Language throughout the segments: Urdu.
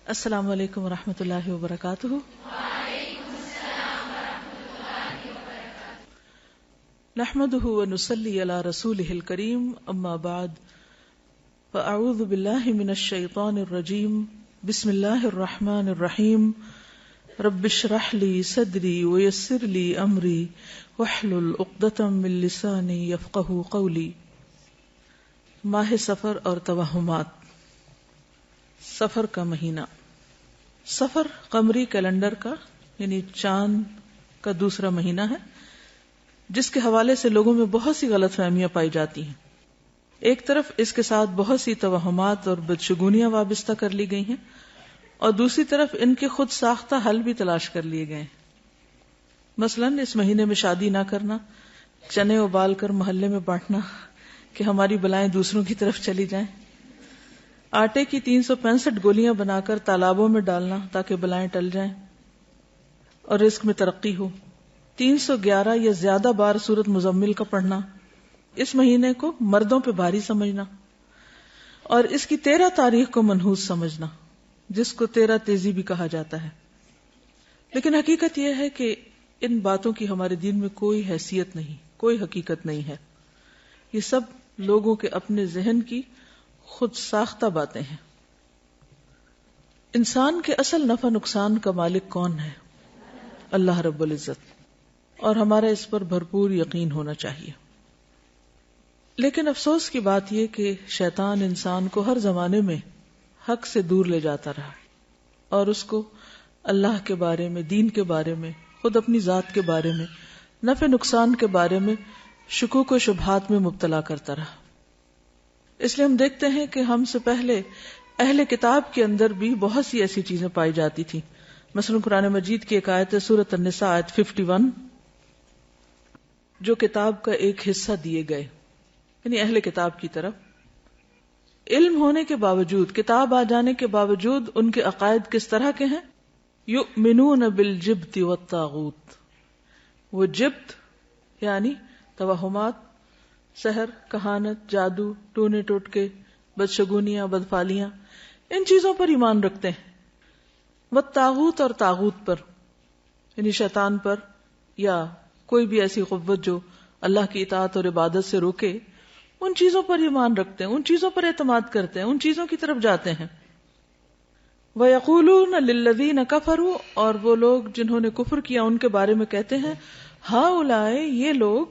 السلام علیکم ورحمۃ اللہ وبرکاتہ۔ نحمده ونصلي على رسوله الكريم، اما بعد فاعوذ باللہ من الشیطان الرجیم، بسم اللہ الرحمن الرحیم، رب اشرح لي صدری ويسر لي امری واحلل عقدۃ من لسانی یفقهوا قولی۔ ماہ سفر اور توہمات۔ سفر کا مہینہ، سفر قمری کیلنڈر کا یعنی چاند کا دوسرا مہینہ ہے، جس کے حوالے سے لوگوں میں بہت سی غلط فہمیاں پائی جاتی ہیں۔ ایک طرف اس کے ساتھ بہت سی توہمات اور بدشگونیاں وابستہ کر لی گئی ہیں، اور دوسری طرف ان کے خود ساختہ حل بھی تلاش کر لیے گئے ہیں۔ مثلاً اس مہینے میں شادی نہ کرنا، چنے ابال کر محلے میں بانٹنا کہ ہماری بلائیں دوسروں کی طرف چلی جائیں، آٹے کی 365 گولیاں بنا کر تالابوں میں ڈالنا تاکہ بلائیں ٹل جائیں اور رزق میں ترقی ہو، 311 یا زیادہ بار سورۃ مزمل کا پڑھنا، اس مہینے کو مردوں پہ بھاری سمجھنا، اور اس کی 13 تاریخ کو منحوس سمجھنا، جس کو 13 تیزی بھی کہا جاتا ہے۔ لیکن حقیقت یہ ہے کہ ان باتوں کی ہمارے دین میں کوئی حیثیت نہیں، کوئی حقیقت نہیں ہے۔ یہ سب لوگوں کے اپنے ذہن کی خود ساختہ باتیں ہیں۔ انسان کے اصل نفع نقصان کا مالک کون ہے؟ اللہ رب العزت، اور ہمارا اس پر بھرپور یقین ہونا چاہیے۔ لیکن افسوس کی بات یہ کہ شیطان انسان کو ہر زمانے میں حق سے دور لے جاتا رہا، اور اس کو اللہ کے بارے میں، دین کے بارے میں، خود اپنی ذات کے بارے میں، نفع نقصان کے بارے میں شکوک و شبہات میں مبتلا کرتا رہا۔ اس لیے ہم دیکھتے ہیں کہ ہم سے پہلے اہل کتاب کے اندر بھی بہت سی ایسی چیزیں پائی جاتی تھی۔ مثلا قرآن مجید کی ایک آیت ہے سورۃ النساء آیت 51، جو کتاب کا ایک حصہ دیے گئے، یعنی اہل کتاب کی طرف علم ہونے کے باوجود، کتاب آ جانے کے باوجود ان کے عقائد کس طرح کے ہیں؟ یؤمنون بالجبت والطاغوت۔ وہ جبت یعنی توہمات، سحر، کہانت، جادو، ٹونے ٹوٹکے، بدشگونیاں، بدفالیاں، ان چیزوں پر ایمان رکھتے ہیں۔ والطاغوت، اور طاغوت پر یعنی شیطان پر یا کوئی بھی ایسی قوت جو اللہ کی اطاعت اور عبادت سے روکے، ان چیزوں پر ایمان رکھتے ہیں، ان چیزوں پر اعتماد کرتے ہیں، ان چیزوں کی طرف جاتے ہیں۔ وَيَقُولُونَ لِلَّذِينَ كَفَرُوا، اور وہ لوگ جنہوں نے کفر کیا ان کے بارے میں کہتے ہیں، ہؤلاء، یہ لوگ،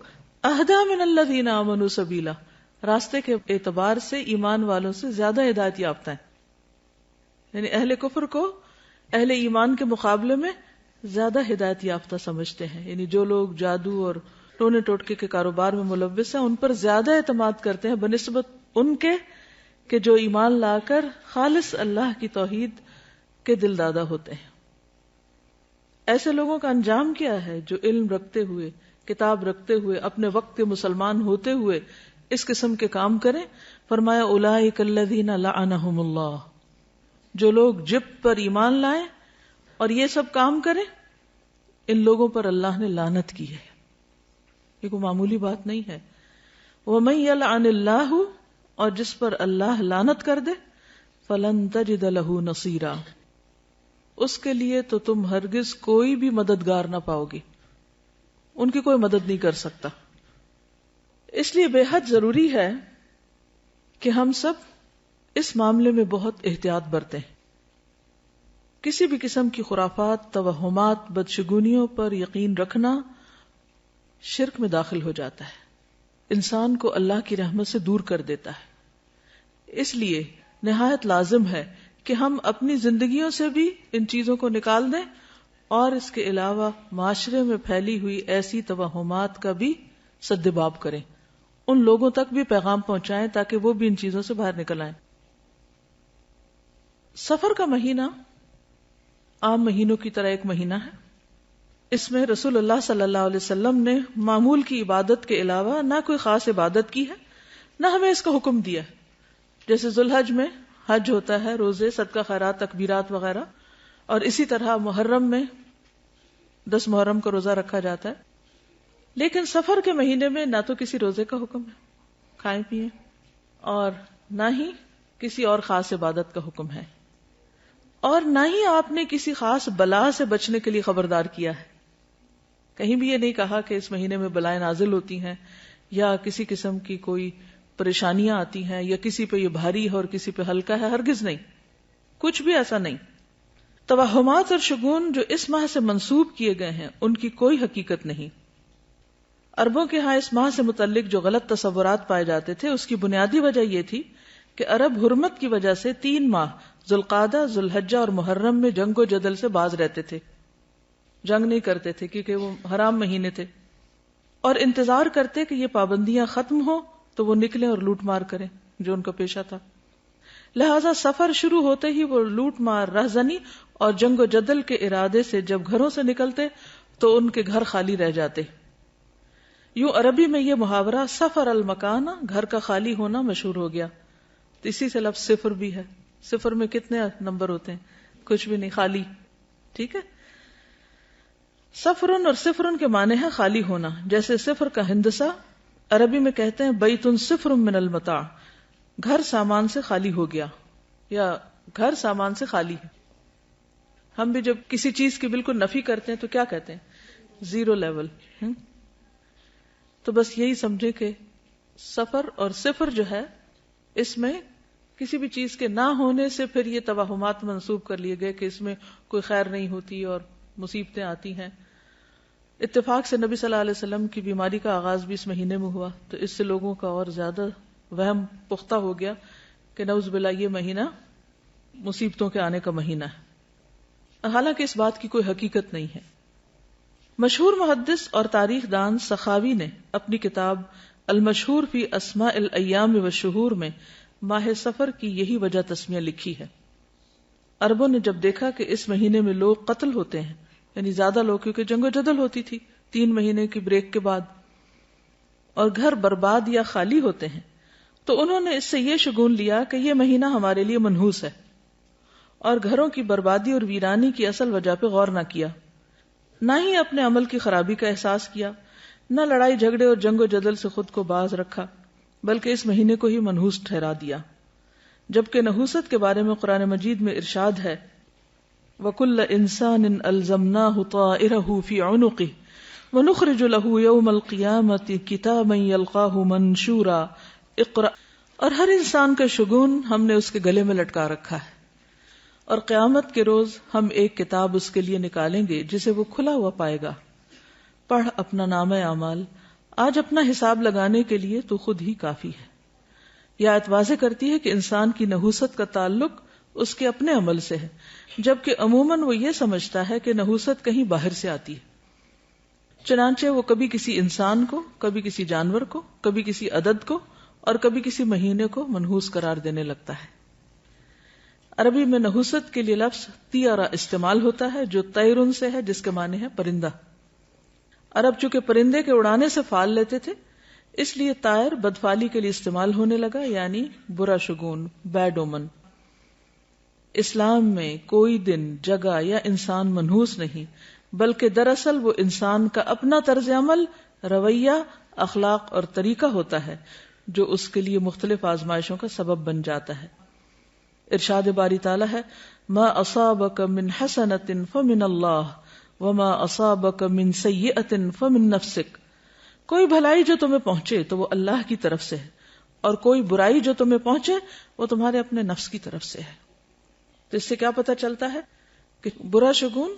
اہدیٰ من الذین آمنوا سبیلا، راستے کے اعتبار سے ایمان والوں سے زیادہ ہدایت یافتہ ہیں۔ یعنی اہل کفر کو اہل ایمان کے مقابلے میں زیادہ ہدایت یافتہ سمجھتے ہیں، یعنی جو لوگ جادو اور ٹونے ٹوٹکے کے کاروبار میں ملوث ہیں ان پر زیادہ اعتماد کرتے ہیں بنسبت ان کے کہ جو ایمان لا کر خالص اللہ کی توحید کے دل دادا ہوتے ہیں۔ ایسے لوگوں کا انجام کیا ہے جو علم رکھتے ہوئے، کتاب رکھتے ہوئے، اپنے وقت کے مسلمان ہوتے ہوئے اس قسم کے کام کریں؟ فرمایا اولئک الذین لعنہم اللہ، جو لوگ جبت پر ایمان لائیں اور یہ سب کام کریں، ان لوگوں پر اللہ نے لعنت کی ہے۔ یہ کوئی معمولی بات نہیں ہے۔ ومن یلعن اللہ، اور جس پر اللہ لعنت کر دے، فلن تجد لہ نصیرا، اس کے لیے تو تم ہرگز کوئی بھی مددگار نہ پاؤ گی، ان کی کوئی مدد نہیں کر سکتا۔ اس لیے بے حد ضروری ہے کہ ہم سب اس معاملے میں بہت احتیاط برتیں۔ کسی بھی قسم کی خرافات، توہمات، بدشگونیوں پر یقین رکھنا شرک میں داخل ہو جاتا ہے، انسان کو اللہ کی رحمت سے دور کر دیتا ہے۔ اس لیے نہایت لازم ہے کہ ہم اپنی زندگیوں سے بھی ان چیزوں کو نکال دیں، اور اس کے علاوہ معاشرے میں پھیلی ہوئی ایسی توہمات کا بھی سدباب کریں، ان لوگوں تک بھی پیغام پہنچائیں تاکہ وہ بھی ان چیزوں سے باہر نکل آئیں۔ سفر کا مہینہ عام مہینوں کی طرح ایک مہینہ ہے۔ اس میں رسول اللہ صلی اللہ علیہ وسلم نے معمول کی عبادت کے علاوہ نہ کوئی خاص عبادت کی ہے، نہ ہمیں اس کا حکم دیا ہے۔ جیسے ذوالحج میں حج ہوتا ہے، روزے، صدقہ خیرات، تکبیرات وغیرہ، اور اسی طرح محرم میں 10 محرم کا روزہ رکھا جاتا ہے۔ لیکن سفر کے مہینے میں نہ تو کسی روزے کا حکم ہے، کھائیں پیئیں، اور نہ ہی کسی اور خاص عبادت کا حکم ہے۔ اور نہ ہی آپ نے کسی خاص بلا سے بچنے کے لیے خبردار کیا ہے. کہیں بھی یہ نہیں کہا کہ اس مہینے میں بلائیں نازل ہوتی ہیں یا کسی قسم کی کوئی پریشانیاں آتی ہیں یا کسی پہ یہ بھاری ہے اور کسی پہ ہلکا ہے. ہرگز نہیں، کچھ بھی ایسا نہیں. توہمات اور شگون جو اس ماہ سے منسوب کیے گئے ہیں ان کی کوئی حقیقت نہیں. عربوں کے ہاں اس ماہ سے متعلق جو غلط تصورات پائے جاتے تھے اس کی بنیادی وجہ یہ تھی کہ عرب حرمت کی وجہ سے 3 ماہ ذوالقعدہ، ذوالحجہ اور محرم میں جنگ و جدل سے باز رہتے تھے. جنگ نہیں کرتے تھے کیونکہ وہ حرام مہینے تھے، اور انتظار کرتے کہ یہ پابندیاں ختم ہو تو وہ نکلیں اور لوٹ مار کریں جو ان کا پیشہ تھا. لہذا سفر شروع ہوتے ہی وہ لوٹ مار، رہزنی اور جنگ و جدل کے ارادے سے جب گھروں سے نکلتے تو ان کے گھر خالی رہ جاتے. یوں عربی میں یہ محاورہ سفر المکانہ، گھر کا خالی ہونا، مشہور ہو گیا. تو اسی سے لفظ صفر بھی ہے. صفر میں کتنے نمبر ہوتے ہیں؟ کچھ بھی نہیں، خالی. ٹھیک ہے. سفرن اور صفرن کے معنی ہے خالی ہونا. جیسے صفر کا ہندسہ عربی میں کہتے ہیں بیت صفر من المتاع، گھر سامان سے خالی ہو گیا یا گھر سامان سے خالی ہے. ہم بھی جب کسی چیز کی بالکل نفی کرتے ہیں تو کیا کہتے ہیں؟ Zero level. تو بس یہی سمجھے کہ سفر اور صفر جو ہے اس میں کسی بھی چیز کے نہ ہونے سے پھر یہ توہمات منسوب کر لیے گئے کہ اس میں کوئی خیر نہیں ہوتی اور مصیبتیں آتی ہیں. اتفاق سے نبی صلی اللہ علیہ وسلم کی بیماری کا آغاز بھی اس مہینے میں ہوا تو اس سے لوگوں کا اور زیادہ وہم پختہ ہو گیا کہ نعوذ باللہ یہ مہینہ مصیبتوں کے آنے کا مہینہ ہے، حالانکہ اس بات کی کوئی حقیقت نہیں ہے. مشہور محدث اور تاریخ دان سخاوی نے اپنی کتاب المشہور فی اسماء الایام والشہور میں ماہ سفر کی یہی وجہ تسمیہ لکھی ہے. عربوں نے جب دیکھا کہ اس مہینے میں لوگ قتل ہوتے ہیں، یعنی زیادہ لوگ، کیونکہ جنگ و جدل ہوتی تھی 3 مہینے کی بریک کے بعد، اور گھر برباد یا خالی ہوتے ہیں، تو انہوں نے اس سے یہ شگون لیا کہ یہ مہینہ ہمارے لیے منحوس ہے، اور گھروں کی بربادی اور ویرانی کی اصل وجہ پہ غور نہ کیا، نہ ہی اپنے عمل کی خرابی کا احساس کیا، نہ لڑائی جھگڑے اور جنگ و جدل سے خود کو باز رکھا، بلکہ اس مہینے کو ہی منحوس ٹھہرا دیا. جبکہ نحوست کے بارے میں قرآن مجید میں ارشاد ہے وَكُلَّ إِنسَانٍ أَلْزَمْنَاهُ طَائِرَهُ فِي عُنُقِهِ وَنُخْرِجُ لَهُ يَوْمَ الْقِيَامَةِ كِتَابًا يَلْقَاهُ مَنشُورًا اقرأ، اور ہر انسان کا شگون ہم نے اس کے گلے میں لٹکا رکھا ہے، اور قیامت کے روز ہم ایک کتاب اس کے لیے نکالیں گے جسے وہ کھلا ہوا پائے گا. پڑھ اپنا نامہ اعمال، آج اپنا حساب لگانے کے لیے تو خود ہی کافی ہے. یہ آیت واضح کرتی ہے کہ انسان کی نحوست کا تعلق اس کے اپنے عمل سے ہے، جبکہ عموماً وہ یہ سمجھتا ہے کہ نحوست کہیں باہر سے آتی ہے. چنانچہ وہ کبھی کسی انسان کو، کبھی کسی جانور کو، کبھی کسی عدد کو اور کبھی کسی مہینے کو منحوس قرار دینے لگتا ہے. عربی میں نحوست کے لیے لفظ طیرہ استعمال ہوتا ہے جو طیرن سے ہے، جس کے معنی ہے پرندہ. عرب چونکہ پرندے کے اڑانے سے فال لیتے تھے، اس لیے طائر بدفالی کے لیے استعمال ہونے لگا، یعنی برا شگون، بیڈ اومن. اسلام میں کوئی دن، جگہ یا انسان منحوس نہیں، بلکہ دراصل وہ انسان کا اپنا طرز عمل، رویہ، اخلاق اور طریقہ ہوتا ہے جو اس کے لیے مختلف آزمائشوں کا سبب بن جاتا ہے. ارشاد باری تعالیٰ ہے ما اصابک من حسنۃ فمن اللہ وما اصابک من سیئۃ فمن نفسک. کوئی بھلائی جو تمہیں پہنچے تو وہ اللہ کی طرف سے ہے، اور کوئی برائی جو تمہیں پہنچے وہ تمہارے اپنے نفس کی طرف سے ہے. تو اس سے کیا پتہ چلتا ہے کہ برا شگون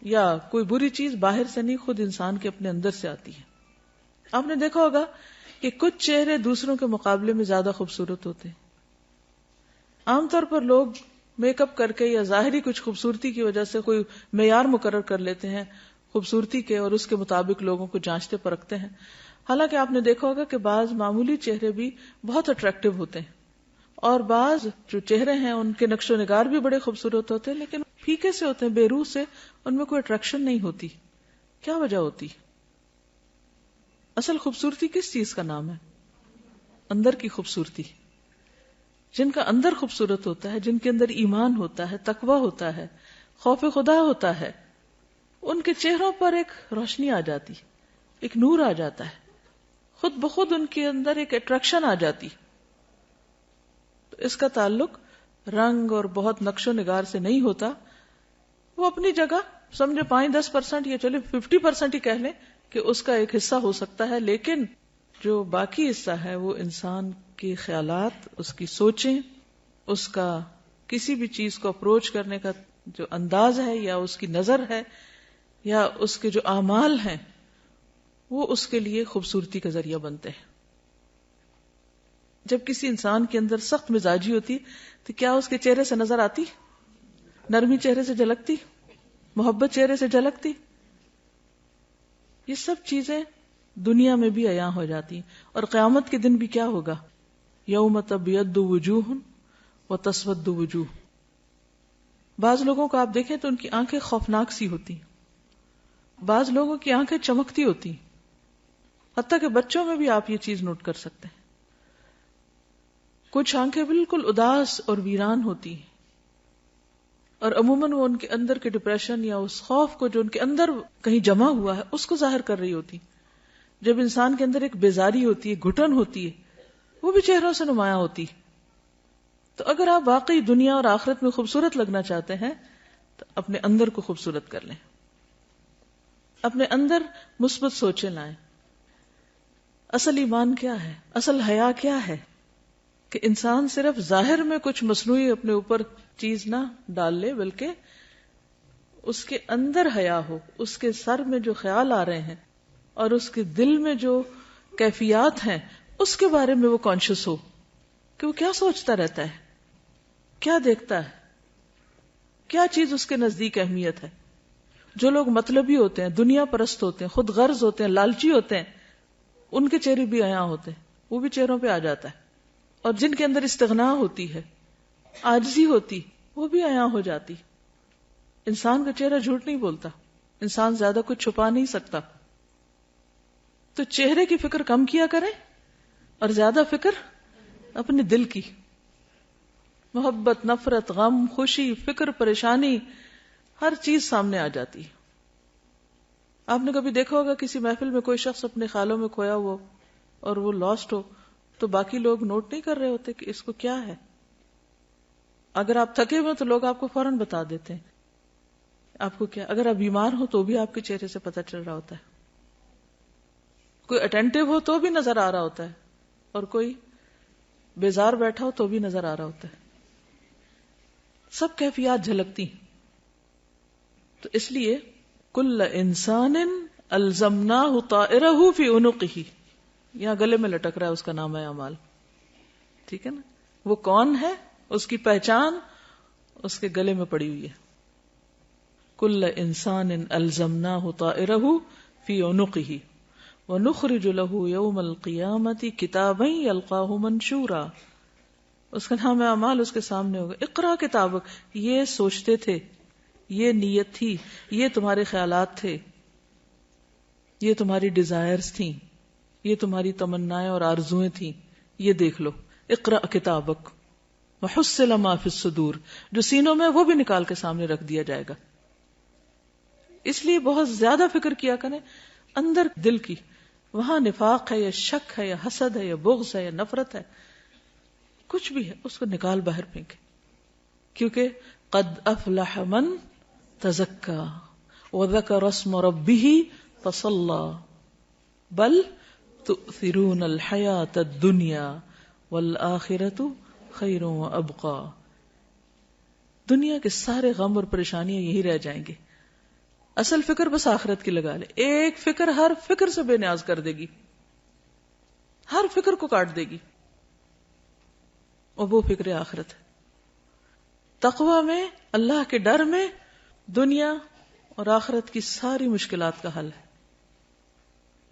یا کوئی بری چیز باہر سے نہیں، خود انسان کے اپنے اندر سے آتی ہے. آپ نے دیکھا ہوگا کہ کچھ چہرے دوسروں کے مقابلے میں زیادہ خوبصورت ہوتے ہیں. عام طور پر لوگ میک اپ کر کے یا ظاہری کچھ خوبصورتی کی وجہ سے کوئی معیار مقرر کر لیتے ہیں خوبصورتی کے، اور اس کے مطابق لوگوں کو جانچتے پرکھتے ہیں. حالانکہ آپ نے دیکھا ہوگا کہ بعض معمولی چہرے بھی بہت اٹریکٹیو ہوتے ہیں، اور بعض جو چہرے ہیں ان کے نقش و نگار بھی بڑے خوبصورت ہوتے ہیں، لیکن پھیکے سے ہوتے ہیں، بے روح سے، ان میں کوئی اٹریکشن نہیں ہوتی. کیا وجہ ہوتی؟ اصل خوبصورتی کس چیز کا نام ہے؟ اندر کی خوبصورتی. جن کا اندر خوبصورت ہوتا ہے، جن کے اندر ایمان ہوتا ہے، تقویٰ ہوتا ہے، خوف خدا ہوتا ہے، ان کے چہروں پر ایک روشنی آ جاتی، ایک نور آ جاتا ہے، خود بخود ان کے اندر ایک اٹریکشن آ جاتی. تو اس کا تعلق رنگ اور بہت نقش و نگار سے نہیں ہوتا، وہ اپنی جگہ سمجھے 5-10% یا چلے 50% ہی کہہ لیں کہ اس کا ایک حصہ ہو سکتا ہے، لیکن جو باقی حصہ ہے وہ انسان کے خیالات، اس کی سوچیں، اس کا کسی بھی چیز کو اپروچ کرنے کا جو انداز ہے یا اس کی نظر ہے یا اس کے جو اعمال ہیں، وہ اس کے لیے خوبصورتی کا ذریعہ بنتے ہیں. جب کسی انسان کے اندر سخت مزاجی ہوتی تو کیا اس کے چہرے سے نظر آتی؟ نرمی چہرے سے جھلکتی؟ محبت چہرے سے جھلکتی؟ یہ سب چیزیں دنیا میں بھی عیاں ہو جاتی ہیں. اور قیامت کے دن بھی کیا ہوگا؟ یوم تبیض وجوہ وتسود وجوہ. بعض لوگوں کو آپ دیکھیں تو ان کی آنکھیں خوفناک سی ہوتی ہیں، بعض لوگوں کی آنکھیں چمکتی ہوتی ہیں، حتیٰ کہ بچوں میں بھی آپ یہ چیز نوٹ کر سکتے ہیں. کچھ آنکھیں بالکل اداس اور ویران ہوتی ہیں، اور عموماً وہ ان کے اندر کے ڈپریشن یا اس خوف کو جو ان کے اندر کہیں جمع ہوا ہے اس کو ظاہر کر رہی ہوتی. جب انسان کے اندر ایک بیزاری ہوتی ہے، گھٹن ہوتی ہے، وہ بھی چہروں سے نمایاں ہوتی. تو اگر آپ واقعی دنیا اور آخرت میں خوبصورت لگنا چاہتے ہیں تو اپنے اندر کو خوبصورت کر لیں، اپنے اندر مثبت سوچیں لائیں. اصل ایمان کیا ہے؟ اصل حیا کیا ہے؟ کہ انسان صرف ظاہر میں کچھ مصنوعی اپنے اوپر چیز نہ ڈال لے، بلکہ اس کے اندر حیا ہو، اس کے سر میں جو خیال آ رہے ہیں اور اس کے دل میں جو کیفیات ہیں اس کے بارے میں وہ کانشیس ہو کہ وہ کیا سوچتا رہتا ہے، کیا دیکھتا ہے، کیا چیز اس کے نزدیک اہمیت ہے. جو لوگ مطلبی ہوتے ہیں، دنیا پرست ہوتے ہیں، خود غرض ہوتے ہیں، لالچی ہوتے ہیں، ان کے چہرے بھی عیاں ہوتے ہیں، وہ بھی چہروں پہ آ جاتا ہے. اور جن کے اندر استغنا ہوتی ہے، عاجزی ہوتی، وہ بھی عیاں ہو جاتی. انسان کا چہرہ جھوٹ نہیں بولتا، انسان زیادہ کچھ چھپا نہیں سکتا. تو چہرے کی فکر کم کیا کریں اور زیادہ فکر اپنے دل کی. محبت، نفرت، غم، خوشی، فکر، پریشانی، ہر چیز سامنے آ جاتی ہے. آپ نے کبھی دیکھا ہوگا کسی محفل میں کوئی شخص اپنے خیالوں میں کھویا ہو اور وہ لاسٹ ہو تو باقی لوگ نوٹ نہیں کر رہے ہوتے کہ اس کو کیا ہے. اگر آپ تھکے ہوئے تو لوگ آپ کو فوراً بتا دیتے ہیں آپ کو کیا. اگر آپ بیمار ہو تو بھی آپ کے چہرے سے پتہ چل رہا ہوتا ہے. کوئی اٹینٹو ہو تو بھی نظر آ رہا ہوتا ہے، اور کوئی بیزار بیٹھا ہو تو بھی نظر آ رہا ہوتا ہے. سب کیفیات جھلکتی. تو اس لیے کل انسان الزمناہ طائرہ فی عنقہ، یہاں گلے میں لٹک رہا ہے، اس کا نام ہے اعمال. ٹھیک ہے نا؟ وہ کون ہے، اس کی پہچان اس کے گلے میں پڑی ہوئی ہے. کل انسان الزمناہ طائرہ فی عنقہ وَنُخْرِجُ لَهُ يَوْمَ الْقِيَامَةِ كِتَابًا يَلْقَاهُ مَنْشُورًا. اس کا نام اعمال اس کے سامنے ہوگا. اقرا کتابک، یہ سوچتے تھے، یہ نیت تھی، یہ تمہارے خیالات تھے، یہ تمہاری ڈیزائرز تھیں، یہ تمہاری تمنائیں اور آرزویں تھیں، یہ دیکھ لو. اقرا کتابک وحصل ما فی الصدور، جو سینوں میں وہ بھی نکال کے سامنے رکھ دیا جائے گا. اس لیے بہت زیادہ فکر کیا کریں اندر دل کی. وہاں نفاق ہے یا شک ہے یا حسد ہے یا بغض ہے یا نفرت ہے، کچھ بھی ہے، اس کو نکال باہر پھینکے. کیونکہ قد افلح من تزکا وذکر اسم ربہ فصلی بل تؤثرون الحیاۃ الدنیا والآخرۃ خیر وابقی. دنیا کے سارے غم اور پریشانیاں یہی رہ جائیں گے. اصل فکر بس آخرت کی لگا لے. ایک فکر ہر فکر سے بے نیاز کر دے گی، ہر فکر کو کاٹ دے گی، اور وہ فکر آخرت ہے. تقوی میں، اللہ کے ڈر میں دنیا اور آخرت کی ساری مشکلات کا حل ہے.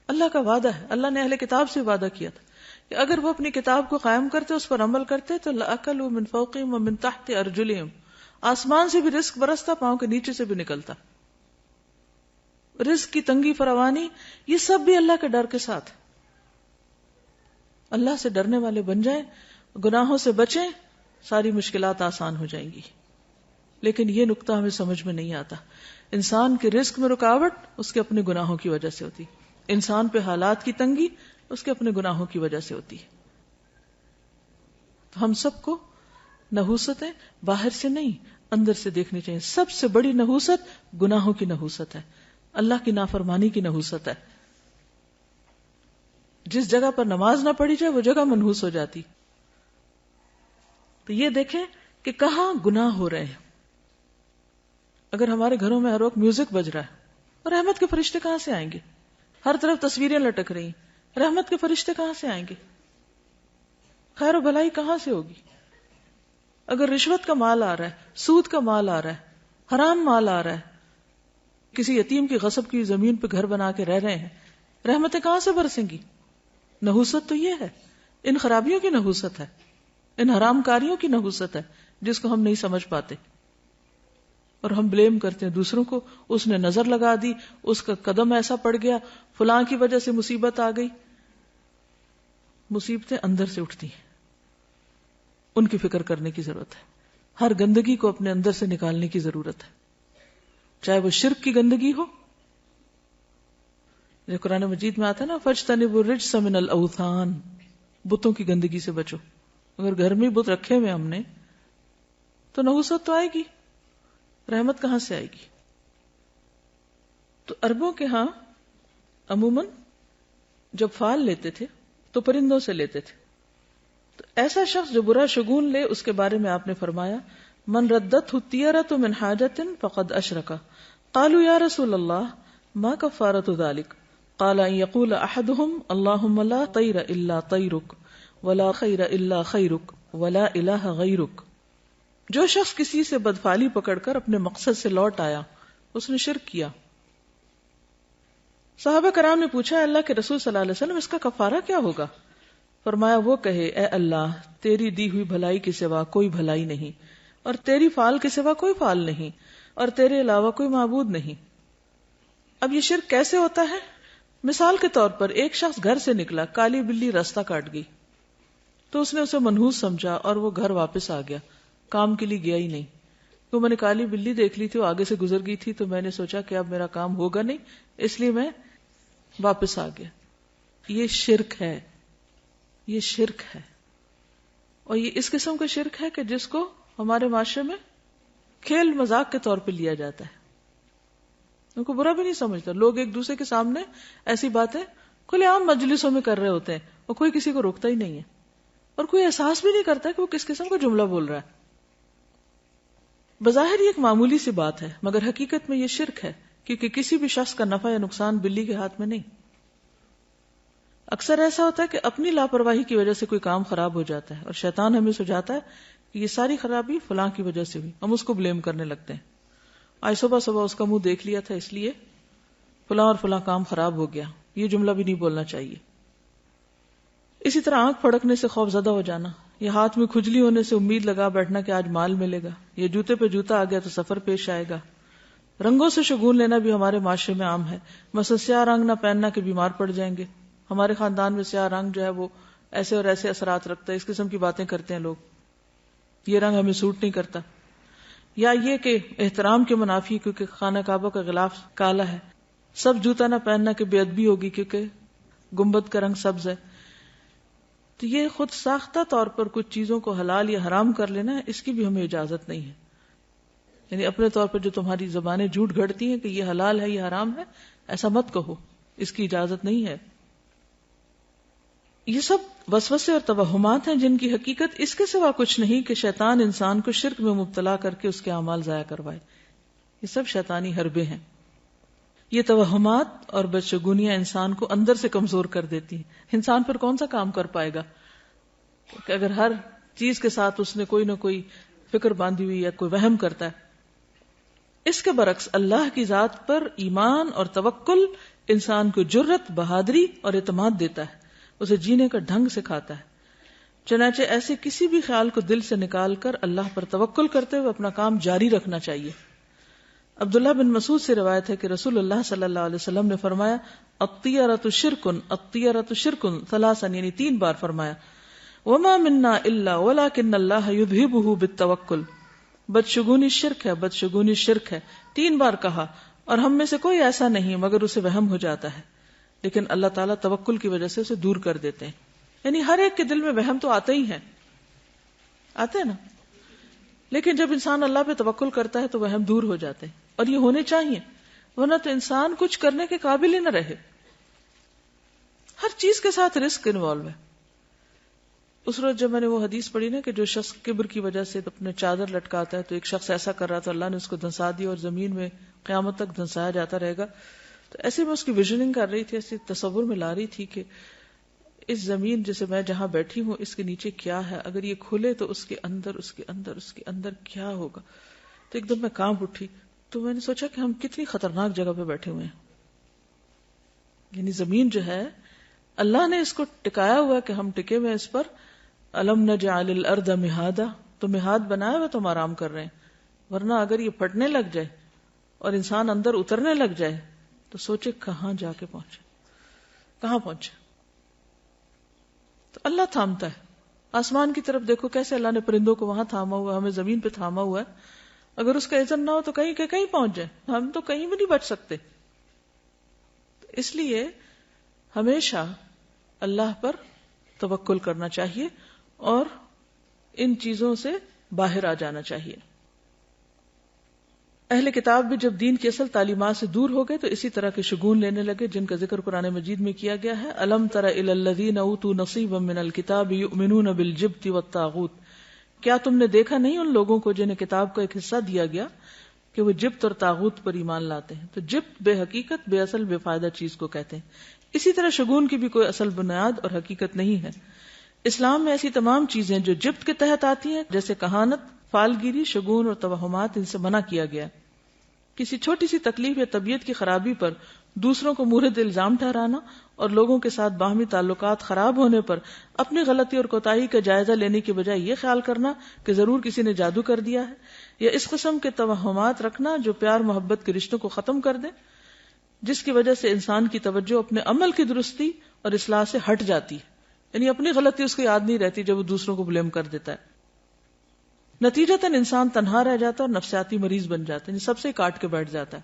اللہ کا وعدہ ہے، اللہ نے اہل کتاب سے وعدہ کیا تھا کہ اگر وہ اپنی کتاب کو قائم کرتے، اس پر عمل کرتے تو لَأَكَلُوا مِن فَوْقِهِمْ وَمِن تَحْتِ أَرْجُلِهِمْ، آسمان سے بھی رزق برستا، پاؤں کے نیچے سے بھی نکلتا. رزق کی تنگی فراوانی یہ سب بھی اللہ کے ڈر کے ساتھ. اللہ سے ڈرنے والے بن جائیں، گناہوں سے بچیں، ساری مشکلات آسان ہو جائیں گی. لیکن یہ نقطہ ہمیں سمجھ میں نہیں آتا. انسان کے رزق میں رکاوٹ اس کے اپنے گناہوں کی وجہ سے ہوتی، انسان پہ حالات کی تنگی اس کے اپنے گناہوں کی وجہ سے ہوتی ہے. تو ہم سب کو نحوستیں باہر سے نہیں اندر سے دیکھنی چاہیے. سب سے بڑی نحوست گناہوں کی نحوست ہے, اللہ کی نافرمانی کی نحوست ہے. جس جگہ پر نماز نہ پڑھی جائے وہ جگہ منحوس ہو جاتی. تو یہ دیکھیں کہ کہاں گناہ ہو رہے ہیں. اگر ہمارے گھروں میں ہر وقت میوزک بج رہا ہے, اور رحمت کے فرشتے کہاں سے آئیں گے؟ ہر طرف تصویریں لٹک رہی, رحمت کے فرشتے کہاں سے آئیں گے؟ خیر و بھلائی کہاں سے ہوگی؟ اگر رشوت کا مال آ رہا ہے, سود کا مال آ رہا ہے, حرام مال آ رہا ہے, کسی یتیم کی غصب کی زمین پہ گھر بنا کے رہ رہے ہیں, رحمتیں کہاں سے برسیں گی؟ نحوست تو یہ ہے, ان خرابیوں کی نحوست ہے, ان حرام کاریوں کی نحوست ہے جس کو ہم نہیں سمجھ پاتے, اور ہم بلیم کرتے ہیں دوسروں کو. اس نے نظر لگا دی, اس کا قدم ایسا پڑ گیا, فلاں کی وجہ سے مصیبت آ گئی. مصیبتیں اندر سے اٹھتی ہیں, ان کی فکر کرنے کی ضرورت ہے. ہر گندگی کو اپنے اندر سے نکالنے کی ضرورت ہے, چاہے وہ شرک کی گندگی ہو, جو قرآن مجید میں آتا ہے نا, فَاجْتَنِبُوا الرِّجْسَ مِنَ الْأَوْثَانِ, بتوں کی گندگی سے بچو. اگر گھر میں بت رکھے ہوئے ہم نے تو نحوست تو آئے گی, رحمت کہاں سے آئے گی؟ تو عربوں کے ہاں عموماً جب فال لیتے تھے تو پرندوں سے لیتے تھے. تو ایسا شخص جو برا شگون لے, اس کے بارے میں آپ نے فرمایا, من ردت الطیرۃ من حاجۃ فقد اشرک. قالوا یا رسول اللہ ما کفارۃ ذلک؟ قال ان یقول احدهم اللهم لا طیر الا طیرک ولا خیر الا خیرک ولا الہ غیرک. جو شخص کسی سے بدفعلی پکڑ کر اپنے مقصد سے لوٹ آیا, اس نے شرک کیا. صحابہ کرام نے پوچھا, اللہ کے رسول صلی اللہ علیہ وسلم اس کا کفارہ کیا ہوگا؟ فرمایا, وہ کہے, اے اللہ, تیری دی ہوئی بھلائی کے سوا کوئی بھلائی نہیں, اور تیری فال کے سوا کوئی فال نہیں, اور تیرے علاوہ کوئی معبود نہیں. اب یہ شرک کیسے ہوتا ہے؟ مثال کے طور پر ایک شخص گھر سے نکلا, کالی بلی راستہ کاٹ گئی, تو اس نے اسے منحوس سمجھا اور وہ گھر واپس آ گیا, کام کے لیے گیا ہی نہیں. تو میں نے کالی بلی دیکھ لی تھی, وہ آگے سے گزر گئی تھی, تو میں نے سوچا کہ اب میرا کام ہوگا نہیں, اس لیے میں واپس آ گیا. یہ شرک ہے, یہ شرک ہے. اور یہ اس قسم کا شرک ہے کہ جس کو ہمارے معاشرے میں کھیل مذاق کے طور پہ لیا جاتا ہے, ان کو برا بھی نہیں سمجھتا. لوگ ایک دوسرے کے سامنے ایسی باتیں کھلے عام مجلسوں میں کر رہے ہوتے ہیں, اور کوئی کسی کو روکتا ہی نہیں ہے, اور کوئی احساس بھی نہیں کرتا کہ وہ کس قسم کا جملہ بول رہا ہے. بظاہر یہ ایک معمولی سی بات ہے, مگر حقیقت میں یہ شرک ہے, کیونکہ کسی بھی شخص کا نفع یا نقصان بلی کے ہاتھ میں نہیں. اکثر ایسا ہوتا ہے کہ اپنی لاپرواہی کی وجہ سے کوئی کام خراب ہو جاتا ہے, اور شیطان ہمیں سجاتا ہے کہ یہ ساری خرابی فلاں کی وجہ سے ہوئی, ہم اس کو بلیم کرنے لگتے ہیں. آج صبح صبح اس کا منہ دیکھ لیا تھا, اس لیے فلاں اور فلاں کام خراب ہو گیا. یہ جملہ بھی نہیں بولنا چاہیے. اسی طرح آنکھ پھڑکنے سے خوف زدہ ہو جانا, یا ہاتھ میں کھجلی ہونے سے امید لگا بیٹھنا کہ آج مال ملے گا, یا جوتے پہ جوتا آ گیا تو سفر پیش آئے گا. رنگوں سے شگون لینا بھی ہمارے معاشرے میں عام ہے. مثلا سیاہ رنگ نہ پہننا کہ بیمار پڑ جائیں گے. ہمارے خاندان میں سیاہ رنگ جو ہے وہ ایسے اور ایسے اثرات رکھتا ہے, اس قسم کی باتیں کرتے ہیں لوگ. یہ رنگ ہمیں سوٹ نہیں کرتا. یا یہ کہ احترام کے منافی, کیونکہ خانہ کعبہ کا غلاف کالا ہے. سب جوتا نہ پہننا کہ بے ادبی ہوگی, کیونکہ گنبد کا رنگ سبز ہے. تو یہ خود ساختہ طور پر کچھ چیزوں کو حلال یا حرام کر لینا ہے, اس کی بھی ہمیں اجازت نہیں ہے. یعنی اپنے طور پر جو تمہاری زبانیں جھوٹ گھڑتی ہیں کہ یہ حلال ہے یہ حرام ہے, ایسا مت کہو, اس کی اجازت نہیں ہے. یہ سب وسوسے اور توہمات ہیں جن کی حقیقت اس کے سوا کچھ نہیں کہ شیطان انسان کو شرک میں مبتلا کر کے اس کے اعمال ضائع کروائے. یہ سب شیطانی حربے ہیں. یہ توہمات اور بدشگونیاں انسان کو اندر سے کمزور کر دیتی ہیں. انسان پھر کون سا کام کر پائے گا کہ اگر ہر چیز کے ساتھ اس نے کوئی نہ کوئی فکر باندھی ہوئی یا کوئی وہم کرتا ہے. اس کے برعکس اللہ کی ذات پر ایمان اور توکل انسان کو جرت, بہادری اور اعتماد دیتا ہے, اسے جینے کا ڈھنگ سکھاتا ہے. چنانچہ ایسے کسی بھی خیال کو دل سے نکال کر اللہ پر توکل کرتے ہوئے اپنا کام جاری رکھنا چاہیے. عبداللہ بن مسعود سے روایت ہے کہ رسول اللہ صلی اللہ علیہ وسلم نے فرمایا, الطیرۃ شرکن, الطیرۃ شرکن ثلاثا, یعنی 3 بار فرمایا. وما منا الا ولکن اللہ یذہبہ بالتوکل. بدشگونی شرک ہے, بدشگونی شرک ہے, 3 بار کہا, اور ہم میں سے کوئی ایسا نہیں مگر اسے وہم ہو جاتا ہے, لیکن اللہ تعالیٰ توکل کی وجہ سے اسے دور کر دیتے ہیں. یعنی ہر ایک کے دل میں وہم تو آتے ہی ہیں, آتے ہیں نا. لیکن جب انسان اللہ پہ توکل کرتا ہے تو وہم دور ہو جاتے ہیں، اور یہ ہونے چاہیے، ورنہ تو انسان کچھ کرنے کے قابل ہی نہ رہے. ہر چیز کے ساتھ رسک انوالو ہے. اس روز جب میں نے وہ حدیث پڑھی نا کہ جو شخص کبر کی وجہ سے اپنے چادر لٹکاتا ہے، تو ایک شخص ایسا کر رہا تھا، اللہ نے اس کو دھنسا دیا اور زمین میں قیامت تک دھنسایا جاتا رہے گا. تو ایسے میں اس کی ویژننگ کر رہی تھی، ایسے تصور میں لا رہی تھی کہ اس زمین جیسے میں جہاں بیٹھی ہوں اس کے نیچے کیا ہے، اگر یہ کھلے تو اس کے اندر کیا ہوگا. تو ایک دم میں کانپ اٹھی. تو میں نے سوچا کہ ہم کتنی خطرناک جگہ پہ بیٹھے ہوئے ہیں. یعنی زمین جو ہے اللہ نے اس کو ٹکایا ہوا کہ ہم ٹکے ہوئے اس پر. الم نجعل الارض مہادا، تو مہاد بنایا ہوا تو ہم آرام کر رہے ہیں. ورنہ اگر یہ پھٹنے لگ جائے اور انسان اندر اترنے لگ جائے تو سوچے کہاں جا کے پہنچے، کہاں پہنچے. تو اللہ تھامتا ہے. آسمان کی طرف دیکھو کیسے اللہ نے پرندوں کو وہاں تھاما ہوا، ہمیں زمین پہ تھاما ہوا ہے. اگر اس کا اذن نہ ہو تو کہیں کہ کہیں پہنچ جائے، ہم تو کہیں بھی نہیں بچ سکتے. اس لیے ہمیشہ اللہ پر توکل کرنا چاہیے اور ان چیزوں سے باہر آ جانا چاہیے. اہل کتاب بھی جب دین کی اصل تعلیمات سے دور ہو گئے تو اسی طرح کے شگون لینے لگے جن کا ذکر قرآن مجید میں کیا گیا ہے. الم تر الی الذین اوتوا نصیبا من الکتاب یؤمنون بالجبت والطاغوت، کیا تم نے دیکھا نہیں ان لوگوں کو جنہیں کتاب کا ایک حصہ دیا گیا کہ وہ جبت اور طاغوت پر ایمان لاتے ہیں. تو جبت بے حقیقت، بے اصل، بے فائدہ چیز کو کہتے ہیں. اسی طرح شگون کی بھی کوئی اصل بنیاد اور حقیقت نہیں ہے. اسلام میں ایسی تمام چیزیں جو جبت کے تحت آتی ہیں جیسے کہانت، فالگیری، شگون اور توہمات، ان سے منع کیا گیا. کسی چھوٹی سی تکلیف یا طبیعت کی خرابی پر دوسروں کو مورد الزام ٹھہرانا اور لوگوں کے ساتھ باہمی تعلقات خراب ہونے پر اپنی غلطی اور کوتاہی کا جائزہ لینے کی بجائے یہ خیال کرنا کہ ضرور کسی نے جادو کر دیا ہے، یا اس قسم کے توہمات رکھنا جو پیار محبت کے رشتوں کو ختم کر دیں، جس کی وجہ سے انسان کی توجہ اپنے عمل کی درستی اور اصلاح سے ہٹ جاتی ہے. یعنی اپنی غلطی اس کو یاد نہیں رہتی جب وہ دوسروں کو بلیم کر دیتا ہے. نتیجتاً انسان تنہا رہ جاتا ہے اور نفسیاتی مریض بن جاتا ہے، یعنی سب سے کاٹ کے بیٹھ جاتا ہے.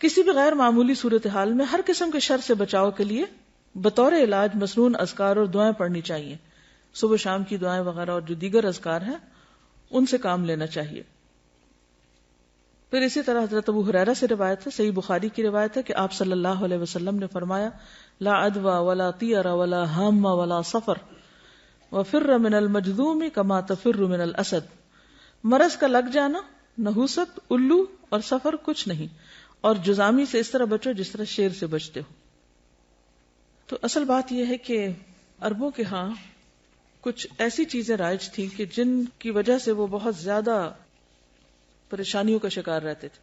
کسی بھی غیر معمولی صورتحال میں ہر قسم کے شر سے بچاؤ کے لیے بطور علاج مسنون اذکار اور دعائیں پڑھنی چاہیے. صبح شام کی دعائیں وغیرہ اور جو دیگر اذکار ہیں ان سے کام لینا چاہیے. پھر اسی طرح حضرت ابو ہریرہ سے روایت ہے، صحیح بخاری کی روایت ہے کہ آپ صلی اللہ علیہ وسلم نے فرمایا لا عدوى ولا طیر ولا ہام ولا صفر وفر من المجذوم کما تفر من الاسد. مرض کا لگ جانا، نحوست، الو اور سفر کچھ نہیں، اور جزامی سے اس طرح بچو جس طرح شیر سے بچتے ہو. تو اصل بات یہ ہے کہ عربوں کے ہاں کچھ ایسی چیزیں رائج تھیں کہ جن کی وجہ سے وہ بہت زیادہ پریشانیوں کا شکار رہتے تھے.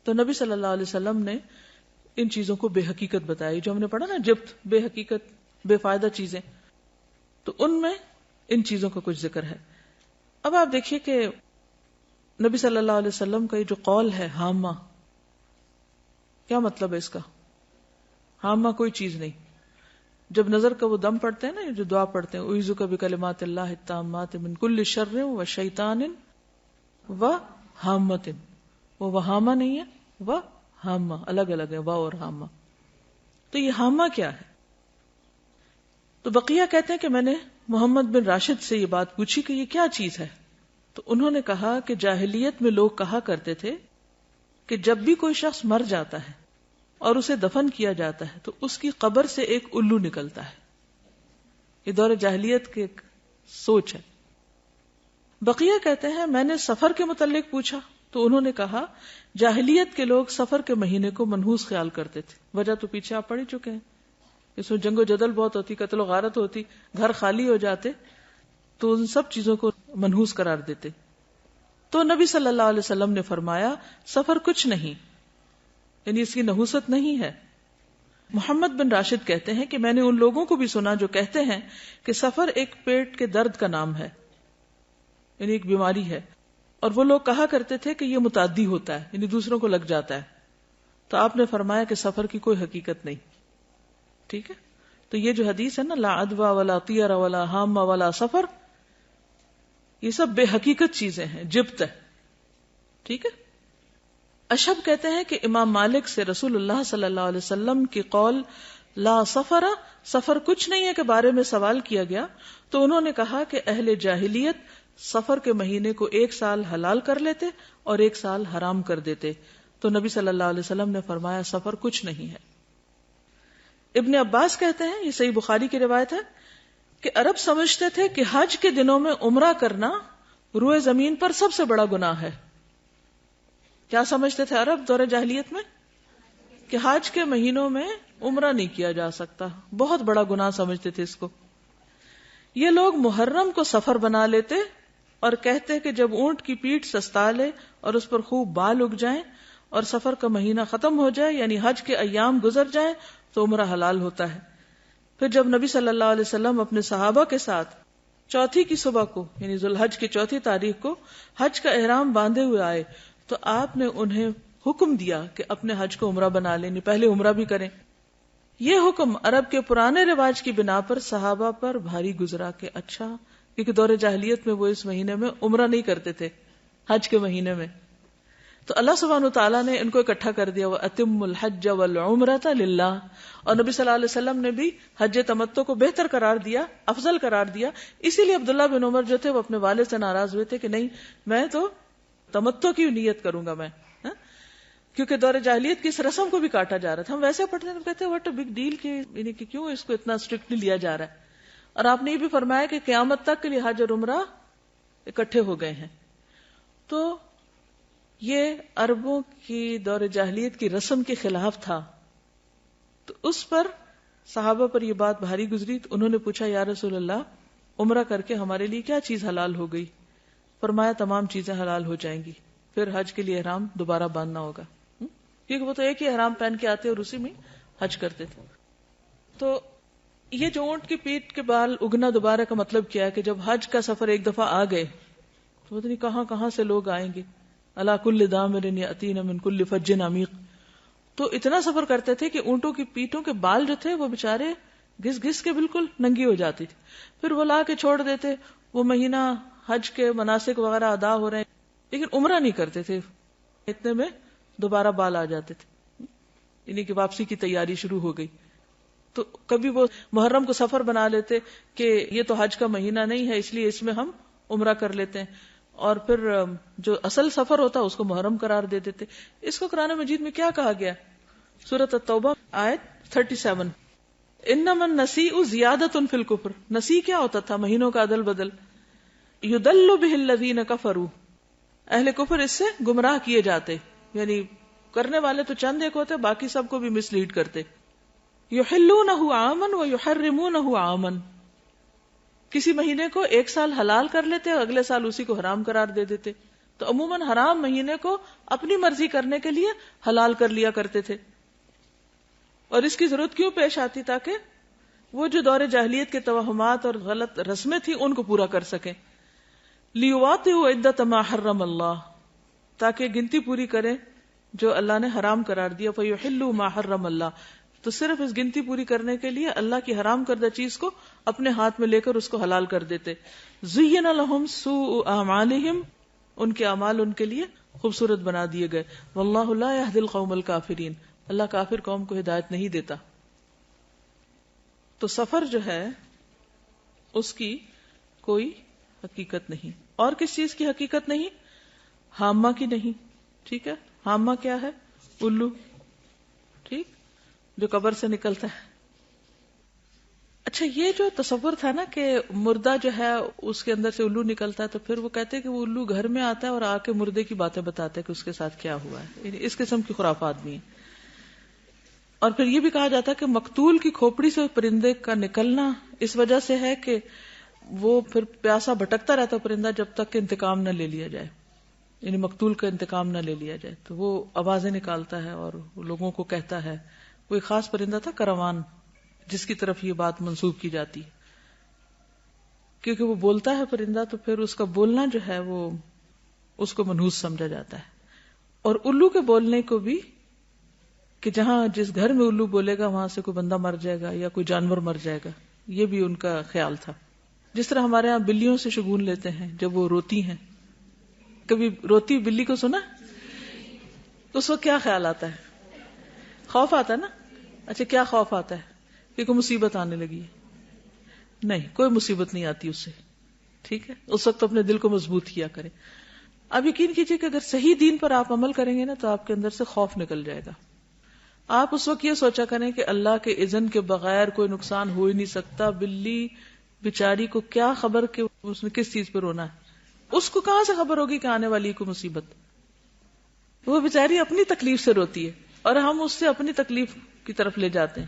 تو نبی صلی اللہ علیہ وسلم نے ان چیزوں کو بے حقیقت بتائی، جو ہم نے پڑھا نا جبت، بے حقیقت، بے فائدہ چیزیں، تو ان میں ان چیزوں کا کچھ ذکر ہے. اب آپ دیکھیے کہ نبی صلی اللہ علیہ وسلم کا یہ جو قول ہے ہامہ، کیا مطلب ہے اس کا؟ ہامہ کوئی چیز نہیں. جب نظر کا وہ دم پڑھتے ہیں نا، جو دعا پڑھتے ہیں اعوذ بکلمات اللہ التامات من کل شر و شیطان و ہامۃ، وہ وہامہ نہیں ہے، وہ ہامہ، الگ الگ ہے وا اور ہامہ. تو یہ ہامہ کیا ہے؟ تو بقیہ کہتے ہیں کہ میں نے محمد بن راشد سے یہ بات پوچھی کہ یہ کیا چیز ہے. تو انہوں نے کہا کہ جاہلیت میں لوگ کہا کرتے تھے کہ جب بھی کوئی شخص مر جاتا ہے اور اسے دفن کیا جاتا ہے تو اس کی قبر سے ایک الو نکلتا ہے. یہ دور جاہلیت کی ایک سوچ ہے. بقیہ کہتے ہیں میں نے سفر کے متعلق پوچھا تو انہوں نے کہا جاہلیت کے لوگ سفر کے مہینے کو منحوس خیال کرتے تھے. وجہ تو پیچھے آپ پڑھ ہی چکے ہیں، اس میں جنگ و جدل بہت ہوتی، قتل و غارت ہوتی، گھر خالی ہو جاتے، تو ان سب چیزوں کو منحوس قرار دیتے. تو نبی صلی اللہ علیہ وسلم نے فرمایا سفر کچھ نہیں، یعنی اس کی نحوست نہیں ہے. محمد بن راشد کہتے ہیں کہ میں نے ان لوگوں کو بھی سنا جو کہتے ہیں کہ سفر ایک پیٹ کے درد کا نام ہے، یعنی ایک بیماری ہے، اور وہ لوگ کہا کرتے تھے کہ یہ متعدی ہوتا ہے، یعنی دوسروں کو لگ جاتا ہے. تو آپ نے فرمایا کہ سفر کی کوئی حقیقت نہیں. ٹھیک ہے، تو یہ جو حدیث ہے نا لا عدوى ولا طیر ولا ہام ولا سفر، یہ سب بے حقیقت چیزیں ہیں، جبت ہے. ٹھیک ہے. اشہب کہتے ہیں کہ امام مالک سے رسول اللہ صلی اللہ علیہ وسلم کی قول لا سفر، سفر کچھ نہیں ہے کے بارے میں سوال کیا گیا تو انہوں نے کہا کہ اہل جاہلیت سفر کے مہینے کو 1 سال حلال کر لیتے اور 1 سال حرام کر دیتے. تو نبی صلی اللہ علیہ وسلم نے فرمایا سفر کچھ نہیں ہے. ابن عباس کہتے ہیں، یہ صحیح بخاری کی روایت ہے، کہ عرب سمجھتے تھے کہ حج کے دنوں میں عمرہ کرنا روئے زمین پر سب سے بڑا گناہ ہے. کیا سمجھتے تھے عرب دور جاہلیت میں؟ کہ حج کے مہینوں میں عمرہ نہیں کیا جا سکتا، بہت بڑا گناہ سمجھتے تھے اس کو. یہ لوگ محرم کو سفر بنا لیتے اور کہتے کہ جب اونٹ کی پیٹھ سستا لے اور اس پر خوب بال اگ جائیں اور سفر کا مہینہ ختم ہو جائے، یعنی حج کے ایام گزر جائیں، تو عمرہ حلال ہوتا ہے. پھر جب نبی صلی اللہ علیہ وسلم اپنے صحابہ کے ساتھ چوتھی کی صبح کو، یعنی ذوالحج کی 4 تاریخ کو حج کا احرام باندھے ہوئے آئے، تو آپ نے انہیں حکم دیا کہ اپنے حج کو عمرہ بنا لیں، پہلے عمرہ بھی کریں. یہ حکم عرب کے پرانے رواج کی بنا پر صحابہ پر بھاری گزرا کہ اچھا، کیونکہ دور جاہلیت میں وہ اس مہینے میں عمرہ نہیں کرتے تھے، حج کے مہینے میں. تو اللہ سبحانہ وتعالیٰ نے ان کو اکٹھا کر دیا، وَأَتِمُّ الْحَجَّ وَالْعُمْرَةَ لِلَّهِ. اور نبی صلی اللہ علیہ وسلم نے بھی حج تمتع کو بہتر قرار دیا، افضل قرار دیا. اسی لیے عبداللہ بن عمر جو تھے وہ اپنے والد سے ناراض ہوئے تھے کہ نہیں، میں تو تمتع کی نیت کروں گا میں، کیونکہ دور جاہلیت کی اس رسم کو بھی کاٹا جا رہا تھا. ہم ویسے پڑھتے ہیں، کہتے ہیں واٹ اے بگ ڈیل، یعنی کہ کیوں اس کو اتنا اسٹرکٹلی لیا جا رہا ہے. اور آپ نے یہ بھی فرمایا کہ قیامت تک کے لیے حج اور عمرہ اکٹھے ہو گئے ہیں. تو یہ عربوں کی دور جاہلیت کی رسم کے خلاف تھا. تو اس پر صحابہ پر یہ بات بھاری گزری. تو انہوں نے پوچھا یا رسول اللہ، عمرہ کر کے ہمارے لیے کیا چیز حلال ہو گئی؟ فرمایا تمام چیزیں حلال ہو جائیں گی، پھر حج کے لیے احرام دوبارہ باندھنا ہوگا، کیونکہ وہ تو ایک ہی احرام پہن کے آتے اور اسی میں حج کرتے تھے. تو یہ جو اونٹ کی پیٹھ کے بال اگنا دوبارہ کا مطلب کیا ہے کہ جب حج کا سفر ایک دفعہ آ گئے تو پتہ نہیں کہاں کہاں سے لوگ آئیں گے. الا کل دامر یاتین من کل فج عمیق. تو اتنا سفر کرتے تھے کہ اونٹوں کی پیٹھوں کے بال جو تھے وہ بےچارے گھس گھس کے بالکل ننگی ہو جاتی تھی. پھر وہ لا کے چھوڑ دیتے. وہ مہینہ حج کے مناسک وغیرہ ادا ہو رہے ہیں لیکن عمرہ نہیں کرتے تھے. اتنے میں دوبارہ بال آ جاتے تھے، یعنی کہ واپسی کی تیاری شروع ہو گئی. تو کبھی وہ محرم کو سفر بنا لیتے کہ یہ تو حج کا مہینہ نہیں ہے، اس لیے اس میں ہم عمرہ کر لیتے ہیں، اور پھر جو اصل سفر ہوتا اس کو محرم قرار دے دیتے. اس کو قرآن مجید میں کیا کہا گیا؟ سورۃ التوبہ آیت 37، انما النسیء زیادۃ فی الکفر. نسی کیا ہوتا تھا؟ مہینوں کا عدل بدل. یضل بہ الذین کفروا، اہل کفر اس سے گمراہ کیے جاتے، یعنی کرنے والے تو چند ایک ہوتے، باقی سب کو بھی مس لیڈ کرتے. یحلونہ عاما ویحرمونہ عاما، کسی مہینے کو 1 سال حلال کر لیتے اور اگلے سال اسی کو حرام قرار دے دیتے. تو عموماً حرام مہینے کو اپنی مرضی کرنے کے لیے حلال کر لیا کرتے تھے. اور اس کی ضرورت کیوں پیش آتی؟ تاکہ وہ جو دور جاہلیت کے توہمات اور غلط رسمیں تھیں ان کو پورا کر سکیں. لیواطئوا عدۃ ما حرم اللہ، تاکہ گنتی پوری کریں جو اللہ نے حرام قرار دیا. فیحلوا ما حرم اللہ، تو صرف اس گنتی پوری کرنے کے لیے اللہ کی حرام کردہ چیز کو اپنے ہاتھ میں لے کر اس کو حلال کر دیتے. زین لہم سوء اعمالہم، ان کے اعمال ان کے لیے خوبصورت بنا دیے گئے. واللہ لا یہدی القوم الکافرین، اللہ کافر قوم کو ہدایت نہیں دیتا. تو سفر جو ہے اس کی کوئی حقیقت نہیں. اور کس چیز کی حقیقت نہیں؟ حامہ کی نہیں. ٹھیک ہے، حامہ کیا ہے؟ الو، ٹھیک، جو قبر سے نکلتا ہے. اچھا، یہ جو تصور تھا نا کہ مردہ جو ہے اس کے اندر سے الو نکلتا ہے، تو پھر وہ کہتے ہیں کہ وہ الو گھر میں آتا ہے اور آ کے مردے کی باتیں بتاتا ہے کہ اس کے ساتھ کیا ہوا ہے. یعنی اس قسم کی خرافات بھی ہیں. اور پھر یہ بھی کہا جاتا ہے کہ مقتول کی کھوپڑی سے پرندے کا نکلنا اس وجہ سے ہے کہ وہ پھر پیاسا بھٹکتا رہتا پرندہ جب تک کہ انتقام نہ لے لیا جائے، یعنی مقتول کا انتقام نہ لے لیا جائے. تو وہ آوازیں نکالتا ہے اور لوگوں کو کہتا ہے. وہ ایک خاص پرندہ تھا کروان، جس کی طرف یہ بات منسوب کی جاتی ہے، کیونکہ وہ بولتا ہے پرندہ، تو پھر اس کا بولنا جو ہے وہ اس کو منحوس سمجھا جاتا ہے. اور الو کے بولنے کو بھی کہ جہاں جس گھر میں الو بولے گا وہاں سے کوئی بندہ مر جائے گا یا کوئی جانور مر جائے گا، یہ بھی ان کا خیال تھا. جس طرح ہمارے ہاں بلیوں سے شگون لیتے ہیں جب وہ روتی ہیں. کبھی روتی بلی کو سنا؟ تو اس وقت کیا خیال آتا ہے؟ خوف آتا ہے نا. اچھا، کیا خوف آتا ہے؟ کہ کوئی مصیبت آنے لگی ہے. نہیں، کوئی مصیبت نہیں آتی اس سے. ٹھیک ہے، اس وقت اپنے دل کو مضبوط کیا کریں. اب یقین کیجئے کہ اگر صحیح دین پر آپ عمل کریں گے نا تو آپ کے اندر سے خوف نکل جائے گا. آپ اس وقت یہ سوچا کریں کہ اللہ کے اذن کے بغیر کوئی نقصان ہو ہی نہیں سکتا. بلی بیچاری کو کیا خبر کہ اس نے کس چیز پہ رونا ہے؟ اس کو کہاں سے خبر ہوگی کہ آنے والی کوئی مصیبت؟ وہ بیچاری اپنی تکلیف سے روتی ہے اور ہم اس سے اپنی تکلیف کی طرف لے جاتے ہیں،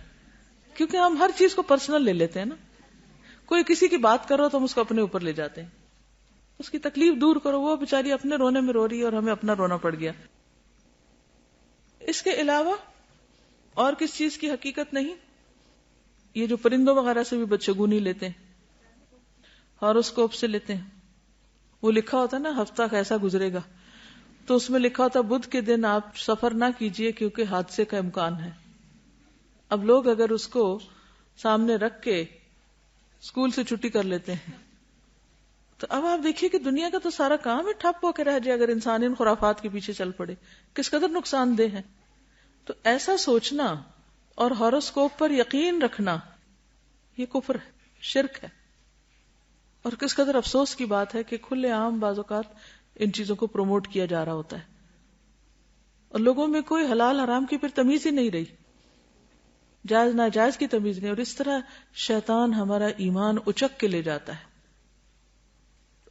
کیونکہ ہم ہر چیز کو پرسنل لے لیتے ہیں نا. کوئی کسی کی بات کرو تو ہم اس کو اپنے اوپر لے جاتے ہیں. اس کی تکلیف دور کرو، وہ بیچاری اپنے رونے میں رو رہی ہے اور ہمیں اپنا رونا پڑ گیا. اس کے علاوہ اور کس چیز کی حقیقت نہیں؟ یہ جو پرندوں وغیرہ سے بھی بدشگونی لیتے ہیں، ہاروسکوپ سے لیتے ہیں. وہ لکھا ہوتا ہے نا ہفتہ کیسا گزرے گا، تو اس میں لکھا ہوتا ہے بدھ کے دن آپ سفر نہ کیجئے کیونکہ حادثے کا امکان ہے. اب لوگ اگر اس کو سامنے رکھ کے اسکول سے چھٹی کر لیتے ہیں تو اب آپ دیکھیے کہ دنیا کا تو سارا کام ہی ٹھپ ہو کے رہ جائے اگر انسان ان خرافات کے پیچھے چل پڑے. کس قدر نقصان دہ ہے. تو ایسا سوچنا اور ہاروسکوپ پر یقین رکھنا یہ کفر ہے، شرک ہے. اور کس قدر افسوس کی بات ہے کہ کھلے عام بعض اوقات ان چیزوں کو پروموٹ کیا جا رہا ہوتا ہے اور لوگوں میں کوئی حلال حرام کی پھر تمیز ہی نہیں رہی، جائز ناجائز کی تمیز نہیں. اور اس طرح شیطان ہمارا ایمان اچک کے لے جاتا ہے.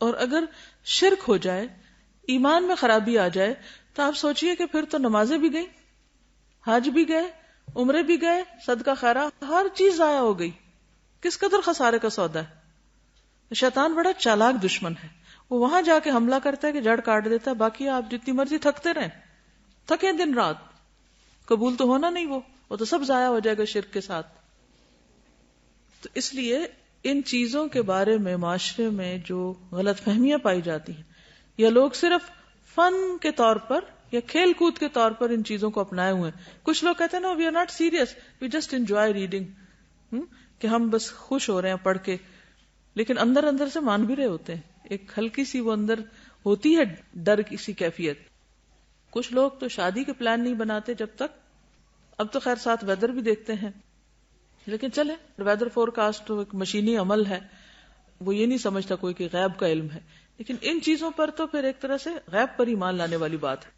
اور اگر شرک ہو جائے، ایمان میں خرابی آ جائے تو آپ سوچئے کہ پھر تو نمازیں بھی گئیں، حج بھی گئے، عمرے بھی گئے، صدقہ خیرات، ہر چیز ضائع ہو گئی. کس قدر خسارے کا سودا ہے. شیطان بڑا چالاک دشمن ہے. وہ وہاں جا کے حملہ کرتا ہے کہ جڑ کاٹ دیتا ہے، باقی آپ جتنی مرضی تھکتے رہیں، تھکیں دن رات، قبول تو ہونا نہیں. وہ تو سب ضائع ہو جائے گا شرک کے ساتھ. تو اس لیے ان چیزوں کے بارے میں معاشرے میں جو غلط فہمیاں پائی جاتی ہیں یا لوگ صرف فن کے طور پر یا کھیل کود کے طور پر ان چیزوں کو اپنائے ہوئے ہیں. کچھ لوگ کہتے ہیں نا we are not serious, we just enjoy reading, کہ ہم بس خوش ہو رہے ہیں پڑھ کے، لیکن اندر اندر سے مان بھی رہے ہوتے ہیں. ایک ہلکی سی وہ اندر ہوتی ہے ڈر کی سی کیفیت. کچھ لوگ تو شادی کے پلان نہیں بناتے جب تک، اب تو خیر ساتھ ویدر بھی دیکھتے ہیں، لیکن چلے ویدر فور کاسٹ تو ایک مشینی عمل ہے، وہ یہ نہیں سمجھتا کوئی کہ غیب کا علم ہے. لیکن ان چیزوں پر تو پھر ایک طرح سے غیب پر ایمان لانے والی بات ہے.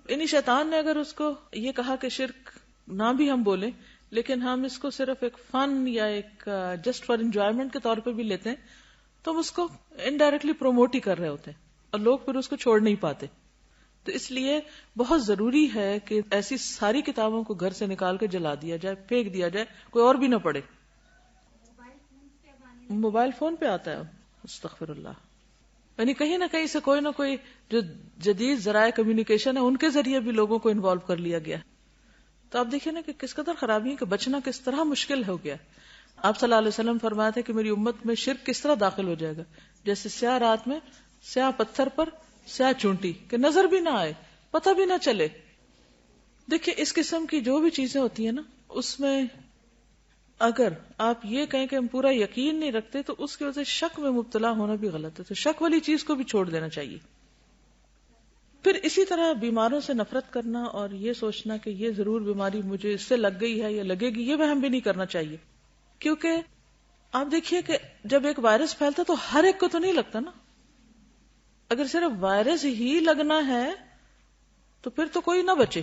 انہی شیطان نے اگر اس کو یہ کہا کہ شرک نہ بھی ہم بولیں لیکن ہم اس کو صرف ایک فن یا ایک جسٹ فار انجوائمنٹ کے طور پہ بھی لیتے ہیں تو ہم اس کو انڈائریکٹلی پروموٹ ہی کر رہے ہوتے ہیں اور لوگ پھر اس کو چھوڑ نہیں پاتے. تو اس لیے بہت ضروری ہے کہ ایسی ساری کتابوں کو گھر سے نکال کے جلا دیا جائے، پھینک دیا جائے، کوئی اور بھی نہ پڑھے. موبائل فون پہ آتا ہے، استغفر اللہ. یعنی کہیں نہ کہیں سے کوئی نہ کوئی جو جدید ذرائع کمیونیکیشن ہے ان کے ذریعے بھی لوگوں کو انوالو کر لیا گیا. تو آپ دیکھیں نا کہ کس قدر خرابی ہے کہ بچنا کس طرح مشکل ہو گیا. آپ صلی اللہ علیہ وسلم فرمایا تھے کہ میری امت میں شرک کس طرح داخل ہو جائے گا، جیسے سیاہ رات میں سیاہ پتھر پر سیاہ چونٹی، کہ نظر بھی نہ آئے، پتہ بھی نہ چلے. دیکھیں اس قسم کی جو بھی چیزیں ہوتی ہیں نا، اس میں اگر آپ یہ کہیں کہ ہم پورا یقین نہیں رکھتے تو اس کی وجہ سے شک میں مبتلا ہونا بھی غلط ہے. تو شک والی چیز کو بھی چھوڑ دینا چاہیے. پھر اسی طرح بیماروں سے نفرت کرنا اور یہ سوچنا کہ یہ ضرور بیماری مجھے اس سے لگ گئی ہے یا لگے گی، یہ وہم بھی نہیں کرنا چاہیے. کیونکہ آپ دیکھیے کہ جب ایک وائرس پھیلتا تو ہر ایک کو تو نہیں لگتا نا. اگر صرف وائرس ہی لگنا ہے تو پھر تو کوئی نہ بچے،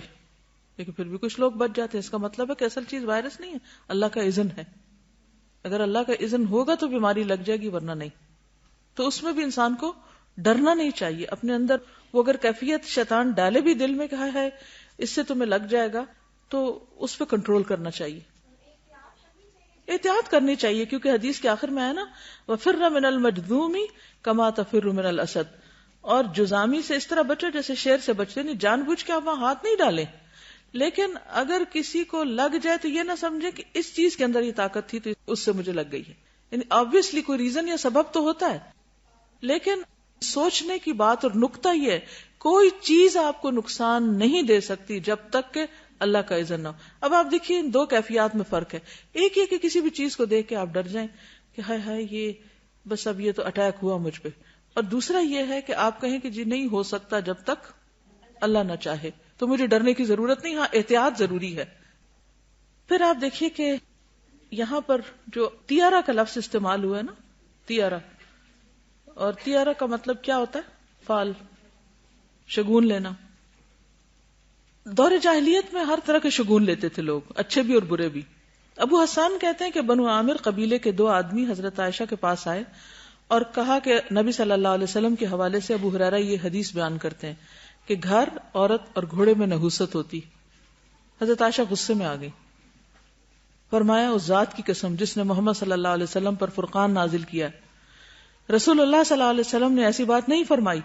لیکن پھر بھی کچھ لوگ بچ جاتے ہیں. اس کا مطلب ہے کہ اصل چیز وائرس نہیں ہے، اللہ کا اذن ہے. اگر اللہ کا اذن ہوگا تو بیماری لگ جائے گی، ورنہ نہیں. تو اس میں بھی انسان کو ڈرنا نہیں چاہیے. اپنے اندر وہ اگر کیفیت شیطان ڈالے بھی دل میں کہا ہے اس سے تمہیں لگ جائے گا تو اس پہ کنٹرول کرنا چاہیے، احتیاط کرنی چاہیے. کیونکہ حدیث کے آخر میں ہے نا وَفِرَّ مِنَ الْمَجْذُومِ كَمَا تَفِرُّ مِنَ الْأَسَدِ، اور جزامی سے اس طرح بچو جیسے شیر سے بچتے. نہیں جان بوجھ کے آپ وہاں ہاتھ نہیں ڈالیں، لیکن اگر کسی کو لگ جائے تو یہ نہ سمجھے کہ اس چیز کے اندر یہ طاقت تھی تو اس سے مجھے لگ گئی ہے. یعنی آبویسلی کوئی ریزن یا سبب تو ہوتا ہے، لیکن سوچنے کی بات اور نقطہ یہ ہے کوئی چیز آپ کو نقصان نہیں دے سکتی جب تک کہ اللہ کا اذن نہ ہو. اب آپ دیکھیے ان دو کیفیات میں فرق ہے. ایک یہ کہ کسی بھی چیز کو دیکھ کے آپ ڈر جائیں کہ ہائے ہائے یہ بس اب یہ تو اٹیک ہوا مجھ پہ، اور دوسرا یہ ہے کہ آپ کہیں کہ جی نہیں ہو سکتا جب تک اللہ نہ چاہے، تو مجھے ڈرنے کی ضرورت نہیں. ہاں احتیاط ضروری ہے. پھر آپ دیکھیے کہ یہاں پر جو تیارہ کا لفظ استعمال ہوا ہے نا، تیارہ، اور تیارہ کا مطلب کیا ہوتا ہے؟ فال، شگون لینا. دور جاہلیت میں ہر طرح کے شگون لیتے تھے لوگ، اچھے بھی اور برے بھی. ابو حسان کہتے ہیں کہ بنو عامر قبیلے کے 2 آدمی حضرت عائشہ کے پاس آئے اور کہا کہ نبی صلی اللہ علیہ وسلم کے حوالے سے ابو ہریرہ یہ حدیث بیان کرتے ہیں کہ گھر، عورت اور گھوڑے میں نحوست ہوتی. حضرت عائشہ غصے میں آ گئی. فرمایا اس ذات کی قسم جس نے محمد صلی اللہ علیہ وسلم پر فرقان نازل کیا، رسول اللہ صلی اللہ علیہ وسلم نے ایسی بات نہیں فرمائی.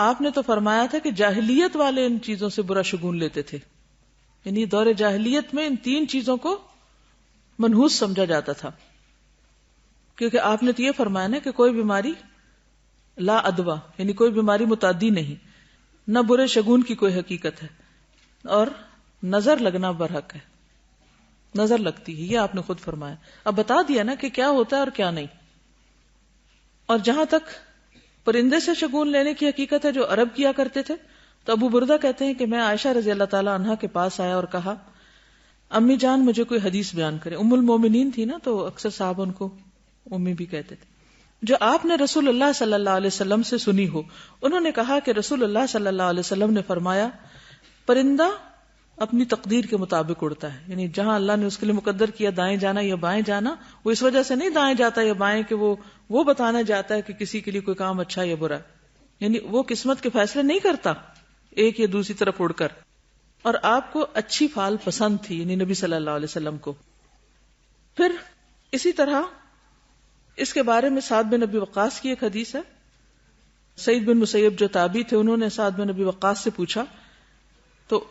آپ نے تو فرمایا تھا کہ جاہلیت والے ان چیزوں سے برا شگون لیتے تھے. یعنی دور جاہلیت میں ان 3 چیزوں کو منحوس سمجھا جاتا تھا، کیونکہ آپ نے تو یہ فرمایا نا کہ کوئی بیماری لا ادوا، یعنی کوئی بیماری متعدی نہیں، نہ برے شگون کی کوئی حقیقت ہے، اور نظر لگنا برحق ہے. نظر لگتی ہے، یہ آپ نے خود فرمایا. اب بتا دیا نا کہ کیا ہوتا ہے اور کیا نہیں. اور جہاں تک پرندے سے شگون لینے کی حقیقت ہے جو عرب کیا کرتے تھے، تو ابو بردہ کہتے ہیں کہ میں عائشہ رضی اللہ تعالی عنہا کے پاس آیا اور کہا امی جان مجھے کوئی حدیث بیان کرے. ام المومنین تھی نا، تو اکثر صاحب ان کو امی بھی کہتے تھے. جو آپ نے رسول اللہ صلی اللہ علیہ وسلم سے سنی ہو. انہوں نے کہا کہ رسول اللہ صلی اللہ علیہ وسلم نے فرمایا پرندہ اپنی تقدیر کے مطابق اڑتا ہے، یعنی جہاں اللہ نے اس کے لیے مقدر کیا دائیں جانا یا بائیں جانا، وہ اس وجہ سے نہیں دائیں جاتا یا بائیں کہ وہ بتانا جاتا ہے کہ کسی کے لیے کوئی کام اچھا یا برا، یعنی وہ قسمت کے فیصلے نہیں کرتا ایک یا دوسری طرف اڑ کر. اور آپ کو اچھی فال پسند تھی، یعنی نبی صلی اللہ علیہ وسلم کو. پھر اسی طرح اس کے بارے میں سعد بن ابی وقاص کی ایک حدیث ہے. سعید بن مسیب جو تابعی تھے، انہوں نے سعد بن ابی وقاص سے پوچھا تو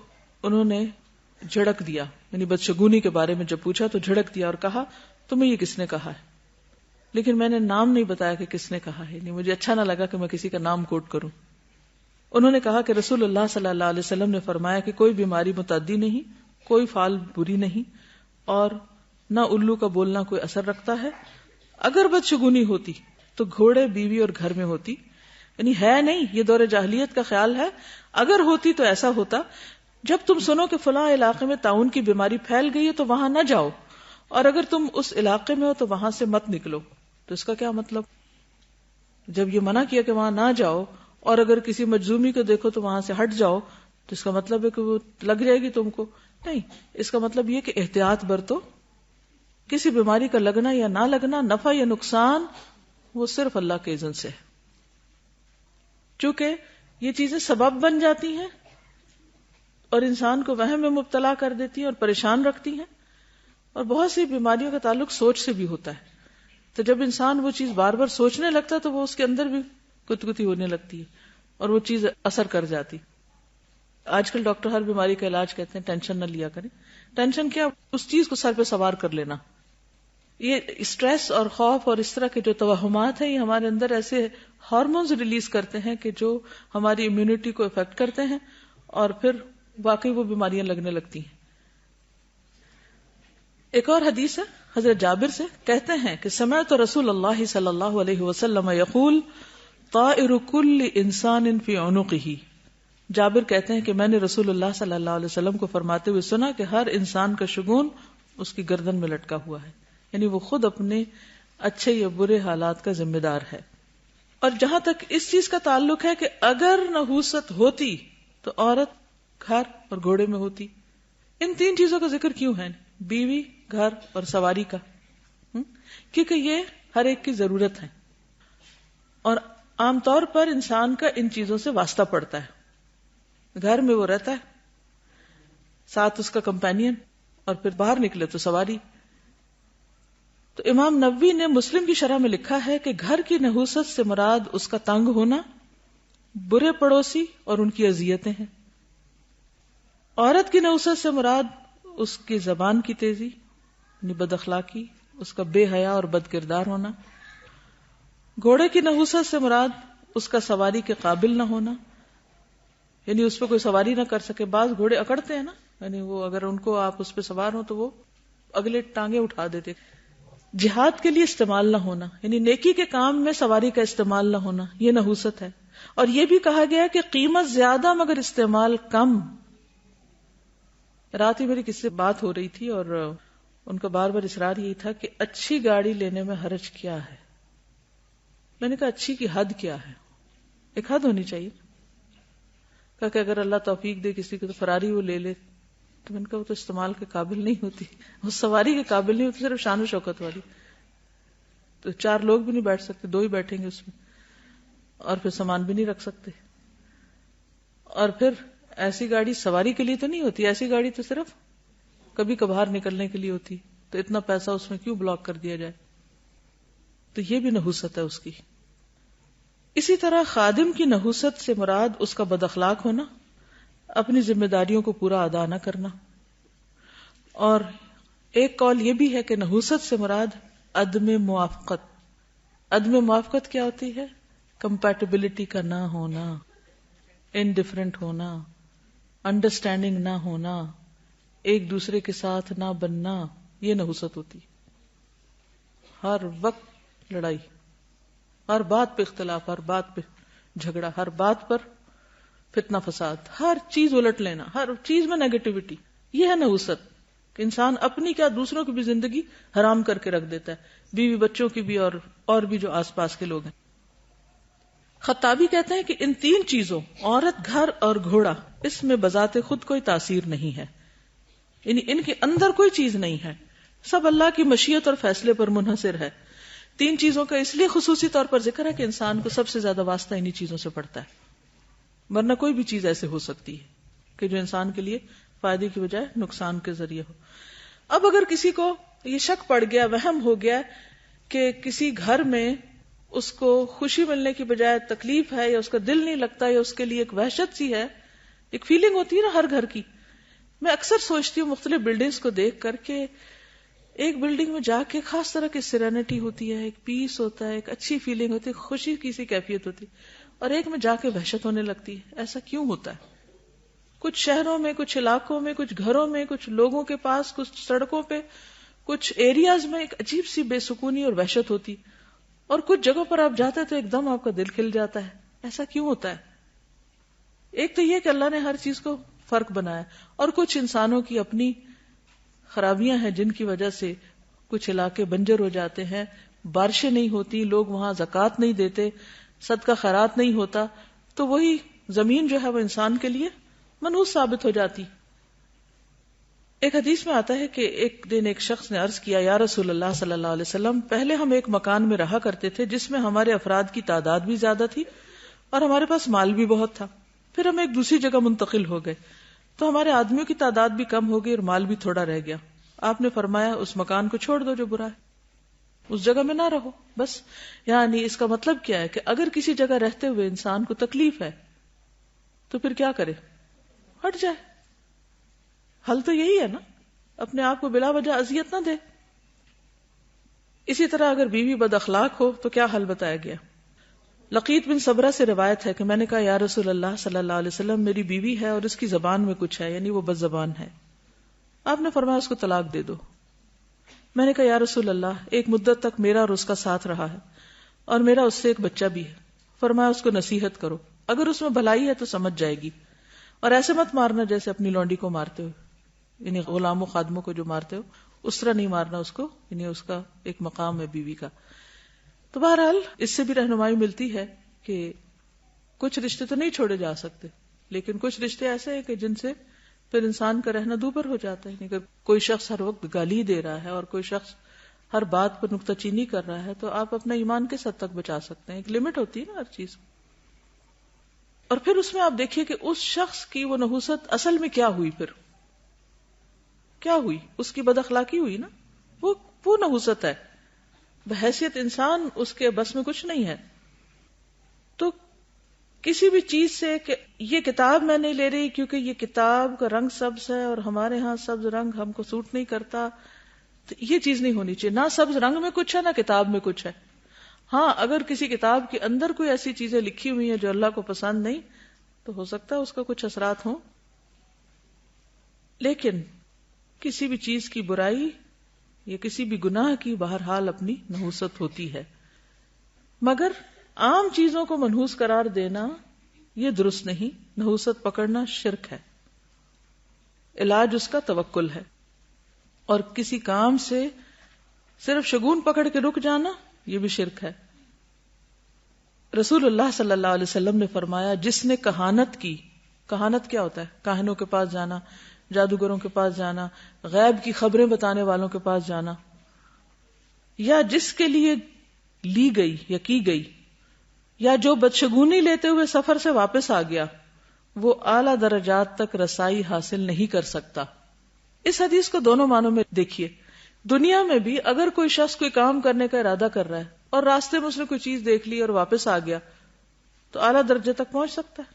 انہوں نے جھڑک دیا، یعنی بدشگونی کے بارے میں جب پوچھا تو جھڑک دیا اور کہا تمہیں یہ کس نے کہا ہے؟ لیکن میں نے نام نہیں بتایا کہ کس نے کہا ہے، یعنی مجھے اچھا نہ لگا کہ میں کسی کا نام کوٹ کروں. انہوں نے کہا کہ رسول اللہ صلی اللہ علیہ وسلم نے فرمایا کہ کوئی بیماری متعدی نہیں، کوئی فال بری نہیں، اور نہ الو کا بولنا کوئی اثر رکھتا ہے. اگر بدشگونی ہوتی تو گھوڑے، بیوی اور گھر میں ہوتی. یعنی ہے نہیں، یہ دور جاہلیت کا خیال ہے. اگر ہوتی تو ایسا ہوتا جب تم سنو کہ فلاں علاقے میں طاعون کی بیماری پھیل گئی ہے تو وہاں نہ جاؤ، اور اگر تم اس علاقے میں ہو تو وہاں سے مت نکلو. تو اس کا کیا مطلب؟ جب یہ منع کیا کہ وہاں نہ جاؤ اور اگر کسی مجزومی کو دیکھو تو وہاں سے ہٹ جاؤ، تو اس کا مطلب ہے کہ وہ لگ جائے گی تم کو؟ نہیں، اس کا مطلب یہ کہ احتیاط برتو. کسی بیماری کا لگنا یا نہ لگنا، نفع یا نقصان، وہ صرف اللہ کے اذن سے ہے. چونکہ یہ چیزیں سبب بن جاتی ہیں اور انسان کو وہم میں مبتلا کر دیتی ہیں اور پریشان رکھتی ہیں. اور بہت سی بیماریوں کا تعلق سوچ سے بھی ہوتا ہے. تو جب انسان وہ چیز بار بار سوچنے لگتا ہے تو وہ اس کے اندر بھی کت ہونے لگتی ہے اور وہ چیز اثر کر جاتی. آج کل ڈاکٹر ہر بیماری کا علاج کہتے ہیں ٹینشن نہ لیا کریں. ٹینشن کیا؟ اس چیز کو سر پہ سوار کر لینا. یہ اسٹریس اور خوف اور اس طرح کے جو توہمات ہیں، یہ ہمارے اندر ایسے ہارمونز ریلیز کرتے ہیں کہ جو ہماری امیونٹی کو افیکٹ کرتے ہیں اور پھر واقعی وہ بیماریاں لگنے لگتی ہیں. ایک اور حدیث ہے حضرت جابر سے، کہتے ہیں کہ سمعت رسول اللہ صلی اللہ علیہ وسلم یقول طائر کل انسان فی عنقہ. جابر کہتے ہیں کہ میں نے رسول اللہ صلی اللہ علیہ وسلم کو فرماتے ہوئے سنا کہ ہر انسان کا شگون اس کی گردن میں لٹکا ہوا ہے، یعنی وہ خود اپنے اچھے یا برے حالات کا ذمہ دار ہے. اور جہاں تک اس چیز کا تعلق ہے کہ اگر نحوست ہوتی تو عورت، گھر اور گھوڑے میں ہوتی. ان 3 چیزوں کا ذکر کیوں ہے؟ بیوی، گھر اور سواری کا، کیونکہ یہ ہر ایک کی ضرورت ہے اور عام طور پر انسان کا ان چیزوں سے واسطہ پڑتا ہے. گھر میں وہ رہتا ہے، ساتھ اس کا کمپینین، اور پھر باہر نکلے تو سواری. تو امام نووی نے مسلم کی شرح میں لکھا ہے کہ گھر کی نحوست سے مراد اس کا تنگ ہونا، برے پڑوسی اور ان کی اذیتیں ہیں. عورت کی نحوست سے مراد اس کی زبان کی تیزی، یعنی بد اخلاقی، اس کا بے حیا اور بد کردار ہونا. گھوڑے کی نحوست سے مراد اس کا سواری کے قابل نہ ہونا، یعنی اس پہ کوئی سواری نہ کر سکے. بعض گھوڑے اکڑتے ہیں نا، یعنی وہ اگر ان کو آپ اس پہ سوار ہو تو وہ اگلے ٹانگیں اٹھا دیتے. جہاد کے لیے استعمال نہ ہونا، یعنی نیکی کے کام میں سواری کا استعمال نہ ہونا، یہ نحوست ہے. اور یہ بھی کہا گیا کہ قیمت زیادہ مگر استعمال کم. رات ہی میری کسی سے بات ہو رہی تھی اور ان کا بار بار اصرار یہی تھا کہ اچھی گاڑی لینے میں حرج کیا ہے. میں نے کہا اچھی کی حد کیا ہے؟ ایک حد ہونی چاہیے. کہا کہ اگر اللہ توفیق دے کسی کو تو فراری وہ لے لے. تو میں نے کہا وہ تو استعمال کے قابل نہیں ہوتی, وہ سواری کے قابل نہیں ہوتی, صرف شان و شوکت والی. تو 4 لوگ بھی نہیں بیٹھ سکتے, 2 ہی بیٹھیں گے اس میں, اور پھر سامان بھی نہیں رکھ سکتے. اور پھر ایسی گاڑی سواری کے لیے تو نہیں ہوتی, ایسی گاڑی تو صرف کبھی کبھار نکلنے کے لیے ہوتی. تو اتنا پیسہ اس میں کیوں بلاک کر دیا جائے؟ تو یہ بھی نحوست ہے اس کی. اسی طرح خادم کی نحوست سے مراد اس کا بد اخلاق ہونا, اپنی ذمہ داریوں کو پورا ادا نہ کرنا. اور ایک قول یہ بھی ہے کہ نحوست سے مراد عدم موافقت. عدم موافقت کیا ہوتی ہے؟ کمپیٹیبلٹی کا نہ ہونا, انڈیفرنٹ ہونا, انڈرسٹینڈنگ نہ ہونا, ایک دوسرے کے ساتھ نہ بننا, یہ نحوست ہوتی. ہر وقت لڑائی, ہر بات پہ اختلاف, ہر بات پہ جھگڑا, ہر بات پر فتنہ فساد, ہر چیز الٹ لینا, ہر چیز میں نیگیٹیوٹی. یہ ہے نحوست کہ انسان اپنی کیا دوسروں کی بھی زندگی حرام کر کے رکھ دیتا ہے, بیوی بچوں کی بھی اور بھی جو آس پاس کے لوگ ہیں. خطابی کہتے ہیں کہ ان 3 چیزوں عورت, گھر اور گھوڑا, اس میں بذات خود کوئی تاثیر نہیں ہے, یعنی ان کے اندر کوئی چیز نہیں ہے, سب اللہ کی مشیت اور فیصلے پر منحصر ہے. 3 چیزوں کا اس لیے خصوصی طور پر ذکر ہے کہ انسان کو سب سے زیادہ واسطہ انہی چیزوں سے پڑتا ہے, ورنہ کوئی بھی چیز ایسے ہو سکتی ہے کہ جو انسان کے لیے فائدے کی بجائے نقصان کے ذریعے ہو. اب اگر کسی کو یہ شک پڑ گیا, وہم ہو گیا کہ کسی گھر میں اس کو خوشی ملنے کی بجائے تکلیف ہے, یا اس کا دل نہیں لگتا, یا اس کے لیے ایک وحشت سی ہے, ایک فیلنگ ہوتی ہے نا ہر گھر کی. میں اکثر سوچتی ہوں مختلف بلڈنگز کو دیکھ کر کے, ایک بلڈنگ میں جا کے خاص طرح کی سیرینٹی ہوتی ہے, ایک پیس ہوتا ہے, ایک اچھی فیلنگ ہوتی ہے, خوشی کی سی کیفیت ہوتی ہے, اور ایک میں جا کے وحشت ہونے لگتی ہے. ایسا کیوں ہوتا ہے؟ کچھ شہروں میں, کچھ علاقوں میں, کچھ گھروں میں, کچھ لوگوں کے پاس, کچھ سڑکوں پہ, کچھ ایریاز میں ایک عجیب سی بے سکونی اور وحشت ہوتی, اور کچھ جگہوں پر آپ جاتے تو ایک دم آپ کا دل کھل جاتا ہے. ایسا کیوں ہوتا ہے؟ ایک تو یہ کہ اللہ نے ہر چیز کو فرق بنایا, اور کچھ انسانوں کی اپنی خرابیاں ہیں جن کی وجہ سے کچھ علاقے بنجر ہو جاتے ہیں, بارشیں نہیں ہوتی, لوگ وہاں زکوٰۃ نہیں دیتے, صدقہ خیرات نہیں ہوتا, تو وہی زمین جو ہے وہ انسان کے لیے منحوس ثابت ہو جاتی. ایک حدیث میں آتا ہے کہ ایک دن ایک شخص نے عرض کیا, یا رسول اللہ صلی اللہ علیہ وسلم, پہلے ہم ایک مکان میں رہا کرتے تھے جس میں ہمارے افراد کی تعداد بھی زیادہ تھی اور ہمارے پاس مال بھی بہت تھا. پھر ہم ایک دوسری جگہ منتقل ہو گئے تو ہمارے آدمیوں کی تعداد بھی کم ہو گئی اور مال بھی تھوڑا رہ گیا. آپ نے فرمایا اس مکان کو چھوڑ دو جو برا ہے, اس جگہ میں نہ رہو بس. یعنی اس کا مطلب کیا ہے کہ اگر کسی جگہ رہتے ہوئے انسان کو تکلیف ہے تو پھر کیا کرے؟ ہٹ جائے. حل تو یہی ہے نا, اپنے آپ کو بلا وجہ اذیت نہ دے. اسی طرح اگر بیوی بد اخلاق ہو تو کیا حل بتایا گیا؟ لقیط بن صبرہ سے روایت ہے کہ میں نے کہا, یا رسول اللہ صلی اللہ علیہ وسلم, میری بیوی ہے اور اس کی زبان میں کچھ ہے, یعنی وہ بد زبان ہے. آپ نے فرمایا اس کو طلاق دے دو. میں نے کہا, یا رسول اللہ, ایک مدت تک میرا اور اس کا ساتھ رہا ہے اور میرا اس سے ایک بچہ بھی ہے. فرمایا اس کو نصیحت کرو, اگر اس میں بھلائی ہے تو سمجھ جائے گی, اور ایسے مت مارنا جیسے اپنی لونڈی کو مارتے ہو, یعنی غلاموں خادموں کو جو مارتے ہو اس طرح نہیں مارنا اس کو, یعنی اس کا ایک مقام ہے بیوی کا. تو بہرحال اس سے بھی رہنمائی ملتی ہے کہ کچھ رشتے تو نہیں چھوڑے جا سکتے, لیکن کچھ رشتے ایسے ہیں کہ جن سے پھر انسان کا رہنا دوبر ہو جاتا ہے. اگر کوئی شخص ہر وقت گالی دے رہا ہے اور کوئی شخص ہر بات پر نکتہ چینی کر رہا ہے تو آپ اپنا ایمان کس حد تک بچا سکتے ہیں؟ ایک لمٹ ہوتی ہے نا ہر چیز. اور پھر اس میں آپ دیکھیے کہ اس شخص کی وہ نحوست اصل میں کیا ہوئی, پھر کیا ہوئی؟ اس کی بد اخلاقی ہوئی نا, وہ نحوست ہے. بحیثیت انسان اس کے بس میں کچھ نہیں ہے. تو کسی بھی چیز سے کہ یہ کتاب میں نہیں لے رہی کیونکہ یہ کتاب کا رنگ سبز ہے اور ہمارے ہاں سبز رنگ ہم کو سوٹ نہیں کرتا, تو یہ چیز نہیں ہونی چاہیے. نہ سبز رنگ میں کچھ ہے نہ کتاب میں کچھ ہے. ہاں اگر کسی کتاب کے اندر کوئی ایسی چیزیں لکھی ہوئی ہیں جو اللہ کو پسند نہیں, تو ہو سکتا ہے اس کا کچھ اثرات ہوں, لیکن کسی بھی چیز کی برائی یا کسی بھی گناہ کی بہرحال اپنی نحوست ہوتی ہے. مگر عام چیزوں کو منحوس قرار دینا یہ درست نہیں. نحوست پکڑنا شرک ہے. علاج اس کا توکل ہے, اور کسی کام سے صرف شگون پکڑ کے رک جانا یہ بھی شرک ہے. رسول اللہ صلی اللہ علیہ وسلم نے فرمایا جس نے کہانت کی، کہانت کیا ہوتا ہے؟ کاہنوں کے پاس جانا، جادوگروں کے پاس جانا، غیب کی خبریں بتانے والوں کے پاس جانا، یا جس کے لیے لی گئی یا کی گئی، یا جو بدشگونی لیتے ہوئے سفر سے واپس آ گیا، وہ اعلی درجات تک رسائی حاصل نہیں کر سکتا۔ اس حدیث کو دونوں معنوں میں دیکھیے۔ دنیا میں بھی اگر کوئی شخص کوئی کام کرنے کا ارادہ کر رہا ہے اور راستے میں اس نے کوئی چیز دیکھ لی اور واپس آ گیا تو اعلیٰ درجے تک پہنچ سکتا ہے۔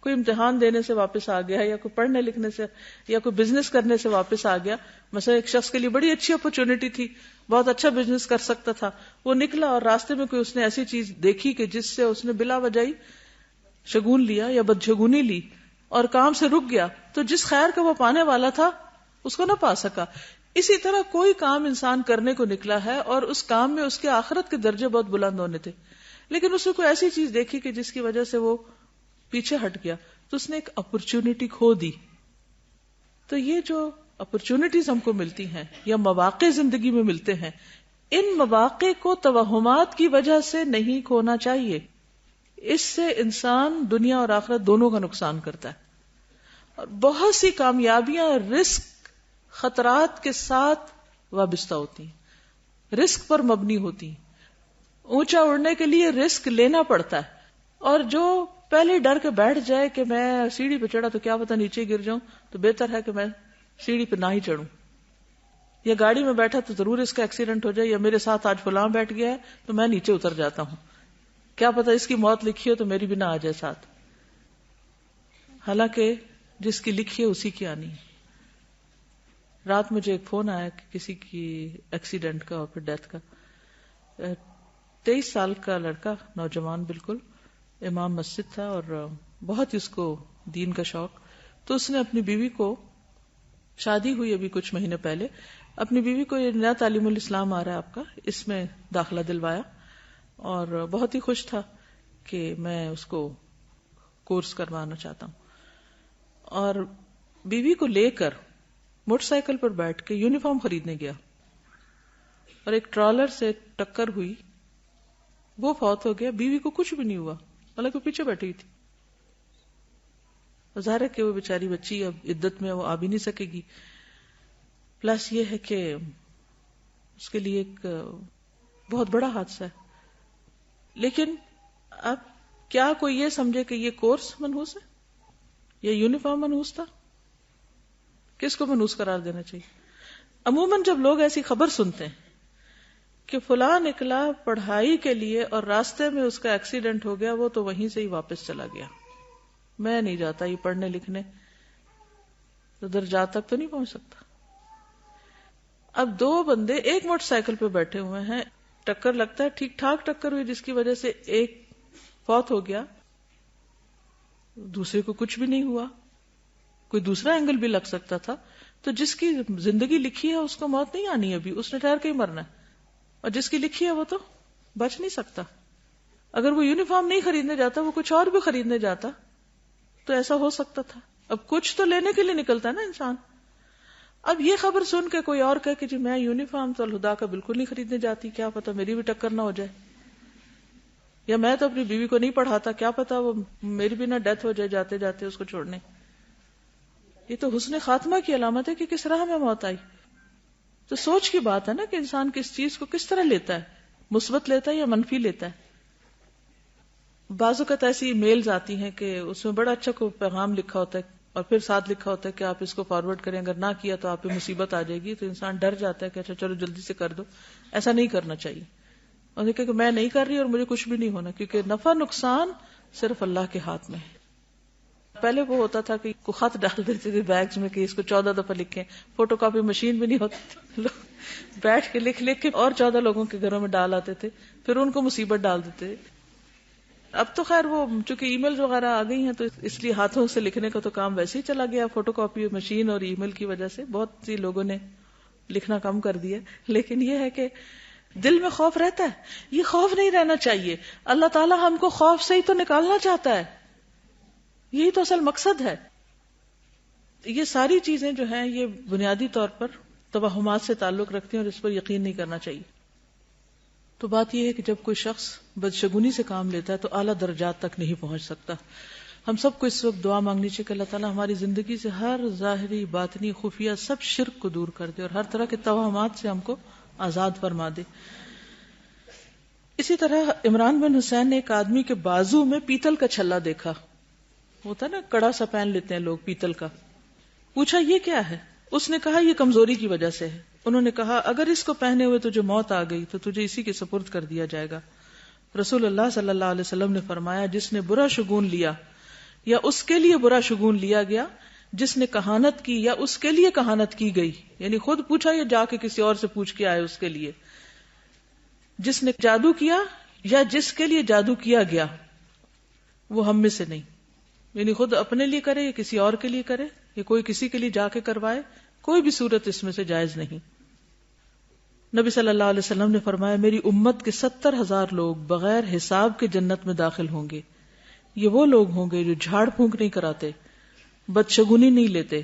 کوئی امتحان دینے سے واپس آ گیا، یا کوئی پڑھنے لکھنے سے، یا کوئی بزنس کرنے سے واپس آ گیا۔ مثلا ایک شخص کے لیے بڑی اچھی اپرچونٹی تھی، بہت اچھا بزنس کر سکتا تھا، وہ نکلا اور راستے میں کوئی اس نے ایسی چیز دیکھی کہ جس سے اس نے بلا وجہ شگون لیا یا بدشگونی لی اور کام سے رک گیا، تو جس خیر کا وہ پانے والا تھا اس کو نہ پا سکا۔ اسی طرح کوئی کام انسان کرنے کو نکلا ہے اور اس کام میں اس کے آخرت کے درجے بہت بلند ہونے تھے، لیکن اس نے کوئی ایسی چیز دیکھی کہ جس کی وجہ سے وہ پیچھے ہٹ گیا، تو اس نے ایک اپرچونٹی کھو دی۔ تو یہ جو اپرچونٹیز ہم کو ملتی ہیں یا مواقع زندگی میں ملتے ہیں، ان مواقع کو توہمات کی وجہ سے نہیں کھونا چاہیے۔ اس سے انسان دنیا اور آخرت دونوں کا نقصان کرتا ہے۔ اور بہت سی کامیابیاں رسک، خطرات کے ساتھ وابستہ ہوتی ہیں، رسک پر مبنی ہوتی ہیں۔ اونچا اڑنے کے لیے رسک لینا پڑتا ہے، اور جو پہلے ڈر کے بیٹھ جائے کہ میں سیڑھی پہ چڑھا تو کیا پتا نیچے گر جاؤں، تو بہتر ہے کہ میں سیڑھی پہ نہ ہی چڑھوں، یا گاڑی میں بیٹھا تو ضرور اس کا ایکسیڈنٹ ہو جائے، یا میرے ساتھ آج فلاں بیٹھ گیا ہے تو میں نیچے اتر جاتا ہوں، کیا پتا اس کی موت لکھی ہو تو میری بھی نہ آ جائے ساتھ۔ حالانکہ جس کی لکھی ہے اسی کی آنی ہے۔ رات مجھے ایک فون آیا کہ کسی کی ایکسیڈنٹ کا اور پھر ڈیتھ کا۔ 23 سال کا لڑکا، نوجوان بالکل، امام مسجد تھا اور بہت اس کو دین کا شوق، تو اس نے اپنی بیوی کو، شادی ہوئی ابھی کچھ مہینے پہلے، اپنی بیوی کو یہ نیا تعلیم الاسلام آ رہا ہے آپ کا، اس میں داخلہ دلوایا، اور بہت ہی خوش تھا کہ میں اس کو کورس کروانا چاہتا ہوں، اور بیوی کو لے کر موٹر سائیکل پر بیٹھ کے یونیفارم خریدنے گیا، اور ایک ٹرالر سے ٹکر ہوئی، وہ فوت ہو گیا، بیوی کو کچھ بھی نہیں ہوا، حالانکہ پیچھے بیٹھی تھی۔ ظاہر ہے کہ وہ بیچاری بچی اب عدت میں وہ آ بھی نہیں سکے گی، پلس یہ ہے کہ اس کے لیے ایک بہت بڑا حادثہ ہے۔ لیکن اب کیا کوئی یہ سمجھے کہ یہ کورس منحوس ہے یا یونیفارم منحوس تھا؟ کس کو منحوس قرار دینا چاہیے؟ عموماً جب لوگ ایسی خبر سنتے ہیں کہ فلاں نکلا پڑھائی کے لیے اور راستے میں اس کا ایکسیڈنٹ ہو گیا، وہ تو وہیں سے ہی واپس چلا گیا، میں نہیں جاتا یہ پڑھنے لکھنے، تو درجات تک تو نہیں پہنچ سکتا۔ اب 2 بندے ایک موٹر سائیکل پہ بیٹھے ہوئے ہیں، ٹکر لگتا ہے، ٹھیک ٹھاک ٹکر ہوئی جس کی وجہ سے ایک فوت ہو گیا، دوسرے کو کچھ بھی نہیں ہوا، کوئی دوسرا اینگل بھی لگ سکتا تھا۔ تو جس کی زندگی لکھی ہے اس کو موت نہیں آنی، ابھی اس نے ٹھہر کے ہی مرنا ہے، اور جس کی لکھی ہے وہ تو بچ نہیں سکتا۔ اگر وہ یونیفارم نہیں خریدنے جاتا، وہ کچھ اور بھی خریدنے جاتا تو ایسا ہو سکتا تھا۔ اب کچھ تو لینے کے لیے نکلتا ہے نا انسان۔ اب یہ خبر سن کے کوئی اور کہے کہ جی میں یونیفارم تو الہدا کا بالکل نہیں خریدنے جاتی، کیا پتا میری بھی ٹکر نہ ہو جائے، یا میں تو اپنی بیوی کو نہیں پڑھاتا، کیا پتا وہ میری بھی نہ ڈیتھ ہو جائے جاتے جاتے اس کو چھوڑنے۔ یہ تو حسن خاتمہ کی علامت ہے کہ کس راہ میں موت آئی۔ تو سوچ کی بات ہے نا کہ انسان کس چیز کو کس طرح لیتا ہے، مثبت لیتا ہے یا منفی لیتا ہے۔ بعض اوقات ایسی ای میلز آتی ہیں کہ اس میں بڑا اچھا کوئی پیغام لکھا ہوتا ہے اور پھر ساتھ لکھا ہوتا ہے کہ آپ اس کو فارورڈ کریں، اگر نہ کیا تو آپ پہ مصیبت آ جائے گی، تو انسان ڈر جاتا ہے کہ اچھا چلو جلدی سے کر دو۔ ایسا نہیں کرنا چاہیے، اور دیکھیں کہ میں نہیں کر رہی اور مجھے کچھ بھی نہیں ہونا، کیونکہ نفع نقصان صرف اللہ کے ہاتھ میں ہے۔ پہلے وہ ہوتا تھا کہ کو خط ڈال دیتے تھے بیگز میں کہ اس کو 14 دفعہ لکھیں، فوٹو کاپی مشین بھی نہیں ہوتی، لوگ بیٹھ کے لکھ کے اور 14 لوگوں کے گھروں میں ڈال آتے تھے، پھر ان کو مصیبت ڈال دیتے۔ اب تو خیر وہ چونکہ ای میل وغیرہ آ گئی ہیں تو اس لیے ہاتھوں سے لکھنے کا تو کام ویسے ہی چلا گیا، فوٹو کاپی مشین اور ای میل کی وجہ سے بہت سی لوگوں نے لکھنا کم کر دیا۔ لیکن یہ ہے کہ دل میں خوف رہتا ہے، یہ خوف نہیں رہنا چاہیے۔ اللہ تعالیٰ ہم کو خوف سے ہی تو نکالنا چاہتا ہے، یہی تو اصل مقصد ہے۔ یہ ساری چیزیں جو ہیں یہ بنیادی طور پر توہمات سے تعلق رکھتی ہیں اور اس پر یقین نہیں کرنا چاہیے۔ تو بات یہ ہے کہ جب کوئی شخص بدشگونی سے کام لیتا ہے تو اعلیٰ درجات تک نہیں پہنچ سکتا. ہم سب کو اس وقت دعا مانگنی چاہیے کہ اللہ تعالیٰ ہماری زندگی سے ہر ظاہری باطنی خفیہ سب شرک کو دور کر دے اور ہر طرح کے توہمات سے ہم کو آزاد فرما دے. اسی طرح عمران بن حسین نے ایک آدمی کے بازو میں پیتل کا چھلا دیکھا. ہوتا نا کڑا سا پہن لیتے ہیں لوگ پیتل کا. پوچھا یہ کیا ہے؟ اس نے کہا یہ کمزوری کی وجہ سے ہے. انہوں نے کہا اگر اس کو پہنے ہوئے تجھے موت آ گئی تو تجھے اسی کے سپرد کر دیا جائے گا. رسول اللہ صلی اللہ علیہ وسلم نے فرمایا جس نے برا شگون لیا یا اس کے لیے برا شگون لیا گیا، جس نے کہانت کی یا اس کے لیے کہانت کی گئی، یعنی خود پوچھا یا جا کے کسی اور سے پوچھ کے آئے اس کے لیے، جس نے جادو کیا یا جس کے لیے جادو کیا گیا، وہ ہم میں سے نہیں. یعنی خود اپنے لیے کرے یا کسی اور کے لیے کرے یا کوئی کسی کے لیے جا کے کروائے، کوئی بھی صورت اس میں سے جائز نہیں. نبی صلی اللہ علیہ وسلم نے فرمایا میری امت کے 70,000 لوگ بغیر حساب کے جنت میں داخل ہوں گے. یہ وہ لوگ ہوں گے جو جھاڑ پھونک نہیں کراتے، بدشگونی نہیں لیتے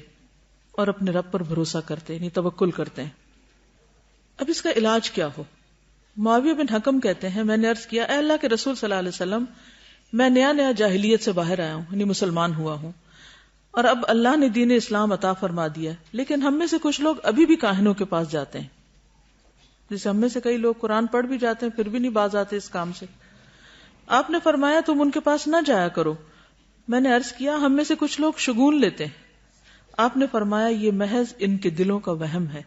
اور اپنے رب پر بھروسہ کرتے، یعنی توکل کرتے ہیں. اب اس کا علاج کیا ہو؟ معاویہ بن حکم کہتے ہیں میں نے عرض کیا اے اللہ کے رسول صلی اللہ علیہ وسلم، میں نیا جاہلیت سے باہر آیا ہوں، یعنی مسلمان ہوا ہوں، اور اب اللہ نے دین اسلام عطا فرما دیا، لیکن ہم میں سے کچھ لوگ ابھی بھی کاہنوں کے پاس جاتے ہیں. جیسے ہم میں سے کئی لوگ قرآن پڑھ بھی جاتے ہیں پھر بھی نہیں باز آتے اس کام سے. آپ نے فرمایا تم ان کے پاس نہ جایا کرو. میں نے عرض کیا ہم میں سے کچھ لوگ شگون لیتے ہیں. آپ نے فرمایا یہ محض ان کے دلوں کا وہم ہے،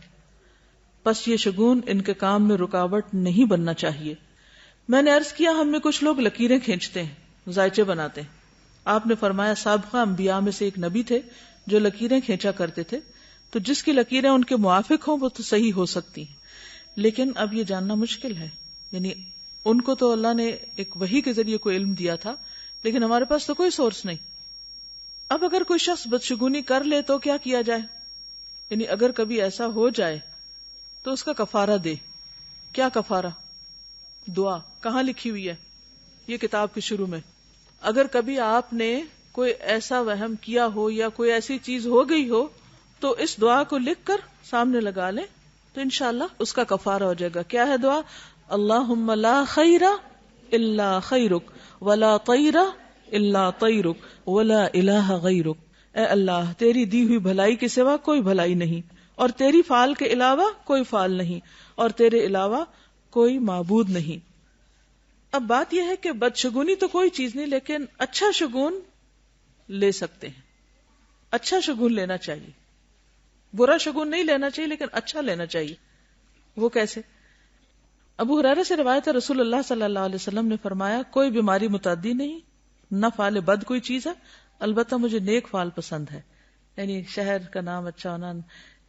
پس یہ شگون ان کے کام میں رکاوٹ نہیں بننا چاہیے. میں نے عرض کیا ہم میں کچھ لوگ لکیریں کھینچتے ہیں، ذائچے بناتے ہیں. آپ نے فرمایا سابقہ انبیاء میں سے ایک نبی تھے جو لکیریں کھینچا کرتے تھے، تو جس کی لکیریں ان کے موافق ہوں وہ تو صحیح ہو سکتی ہیں، لیکن اب یہ جاننا مشکل ہے. یعنی ان کو تو اللہ نے ایک وحی کے ذریعے کوئی علم دیا تھا، لیکن ہمارے پاس تو کوئی سورس نہیں. اب اگر کوئی شخص بدشگونی کر لے تو کیا کیا جائے؟ یعنی اگر کبھی ایسا ہو جائے تو اس کا کفارہ دے. کیا کفارہ؟ دعا. کہاں لکھی ہوئی ہے؟ یہ کتاب کے شروع میں. اگر کبھی آپ نے کوئی ایسا وہم کیا ہو یا کوئی ایسی چیز ہو گئی ہو تو اس دعا کو لکھ کر سامنے لگا لیں تو انشاءاللہ اس کا کفارہ ہو جائے گا. کیا ہے دعا؟ اللہم لا خیر الا خیرک ولا طیر الا طیرک ولا الہ غیرک. اے اللہ تیری دی ہوئی بھلائی کے سوا کوئی بھلائی نہیں، اور تیری فعال کے علاوہ کوئی فعال نہیں، اور تیرے علاوہ کوئی معبود نہیں. اب بات یہ ہے کہ بدشگونی تو کوئی چیز نہیں، لیکن اچھا شگون لے سکتے ہیں. اچھا شگون لینا چاہیے، برا شگون نہیں لینا چاہیے لیکن اچھا لینا چاہیے. وہ کیسے؟ ابو ہریرہ سے روایت ہے رسول اللہ صلی اللہ علیہ وسلم نے فرمایا کوئی بیماری متعدی نہیں، نہ فعل بد کوئی چیز ہے، البتہ مجھے نیک فعل پسند ہے. یعنی شہر کا نام اچھا ہونا،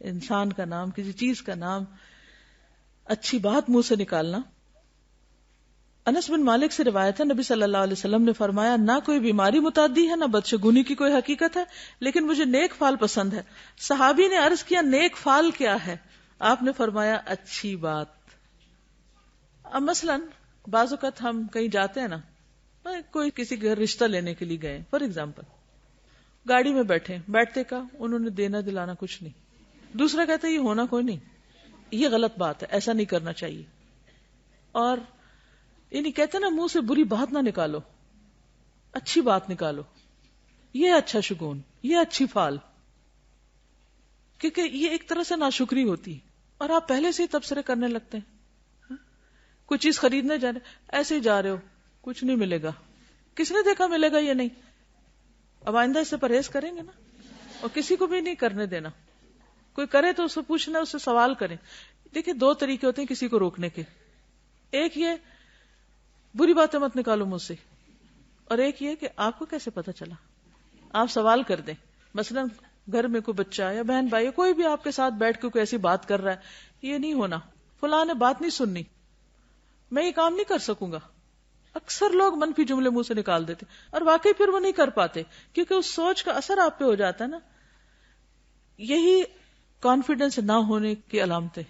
انسان کا نام، کسی چیز کا نام، اچھی بات منہ سے نکالنا. انس بن مالک سے روایت ہے نبی صلی اللہ علیہ وسلم نے فرمایا نہ کوئی بیماری متعدی ہے نہ بدشگونی کی کوئی حقیقت ہے، لیکن مجھے نیک فعل پسند ہے. صحابی نے عرض کیا نیک فعل کیا ہے؟ آپ نے فرمایا اچھی بات. اب مثلاً بعض اوقات ہم کہیں جاتے ہیں نا، کوئی کسی گھر رشتہ لینے کے لیے گئے، فار ایگزامپل گاڑی میں بیٹھتے کا انہوں نے دینا دلانا کچھ نہیں، دوسرا کہتا ہے یہ ہونا کوئی نہیں. یہ غلط بات ہے، ایسا نہیں کرنا چاہیے. اور یعنی کہتے نا منہ سے بری بات نہ نکالو، اچھی بات نکالو. یہ اچھا شگون، یہ اچھی فعال، کیونکہ یہ ایک طرح سے ناشکری ہوتی اور آپ پہلے سے ہی تبصرے کرنے لگتے ہیں. کوئی چیز خریدنے جا رہے، ایسے ہی جا رہے ہو، کچھ نہیں ملے گا. کس نے دیکھا ملے گا یہ نہیں. اب آئندہ اس سے پرہیز کریں گے نا، اور کسی کو بھی نہیں کرنے دینا. کوئی کرے تو اس سے پوچھنا، اس سے سوال کریں. دیکھیں دو طریقے ہوتے ہیں کسی کو روکنے کے. ایک یہ بری باتیں مت نکالو مجھ سے، اور ایک یہ کہ آپ کو کیسے پتا چلا. آپ سوال کر دیں. مثلا گھر میں کوئی بچہ یا بہن بھائی کوئی بھی آپ کے ساتھ بیٹھ کے کوئی ایسی بات کر رہا ہے، یہ نہیں ہونا، فلاں نے بات نہیں سننی، میں یہ کام نہیں کر سکوں گا. اکثر لوگ منفی جملے منہ سے نکال دیتے اور واقعی پھر وہ نہیں کر پاتے، کیونکہ اس سوچ کا اثر آپ پہ ہو جاتا ہے نا. یہی کانفیڈنس نہ ہونے کی علامتیں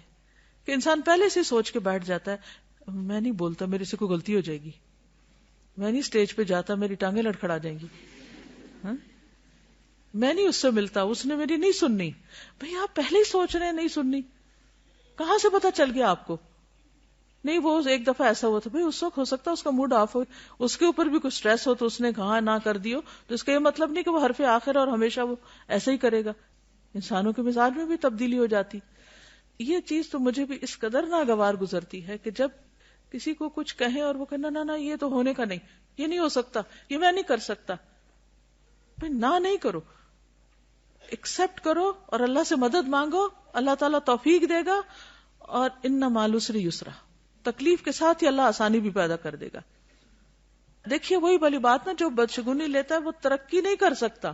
کہ انسان پہلے سے سوچ کے بیٹھ جاتا ہے میں نہیں بولتا، میرے سے کوئی غلطی ہو جائے گی، میں نہیں سٹیج پہ جاتا، میری ٹانگیں لڑکھڑا جائیں گی، میں نہیں اس سے ملتا، اس نے میری نہیں سننی. بھئی آپ پہلے ہی سوچ رہے ہیں نہیں سننی، کہاں سے پتا چل گیا آپ کو؟ نہیں وہ ایک دفعہ ایسا ہوا تھا بھائی، اس وقت ہو سکتا ہے اس کا موڈ آف ہو، اس کے اوپر بھی کچھ سٹریس ہو تو اس نے کہا نہ کر دیو، تو اس کا یہ مطلب نہیں کہ وہ حرف آخر اور ہمیشہ وہ ایسا ہی کرے گا. انسانوں کے مزاج میں بھی تبدیلی ہو جاتی. یہ چیز تو مجھے بھی اس قدر ناگوار گزرتی ہے کہ جب کسی کو کچھ کہیں اور وہ کہنا نہ یہ تو ہونے کا نہیں، یہ نہیں ہو سکتا، یہ میں نہیں کر سکتا. بھائی نہ نہیں کرو، ایکسپٹ کرو اور اللہ سے مدد مانگو، اللہ تعالیٰ توفیق دے گا. اور ان مع العسر یسرا، تکلیف کے ساتھ ہی اللہ آسانی بھی پیدا کر دے گا. دیکھیے وہی والی بات نا، جو بدشگونی لیتا ہے وہ ترقی نہیں کر سکتا،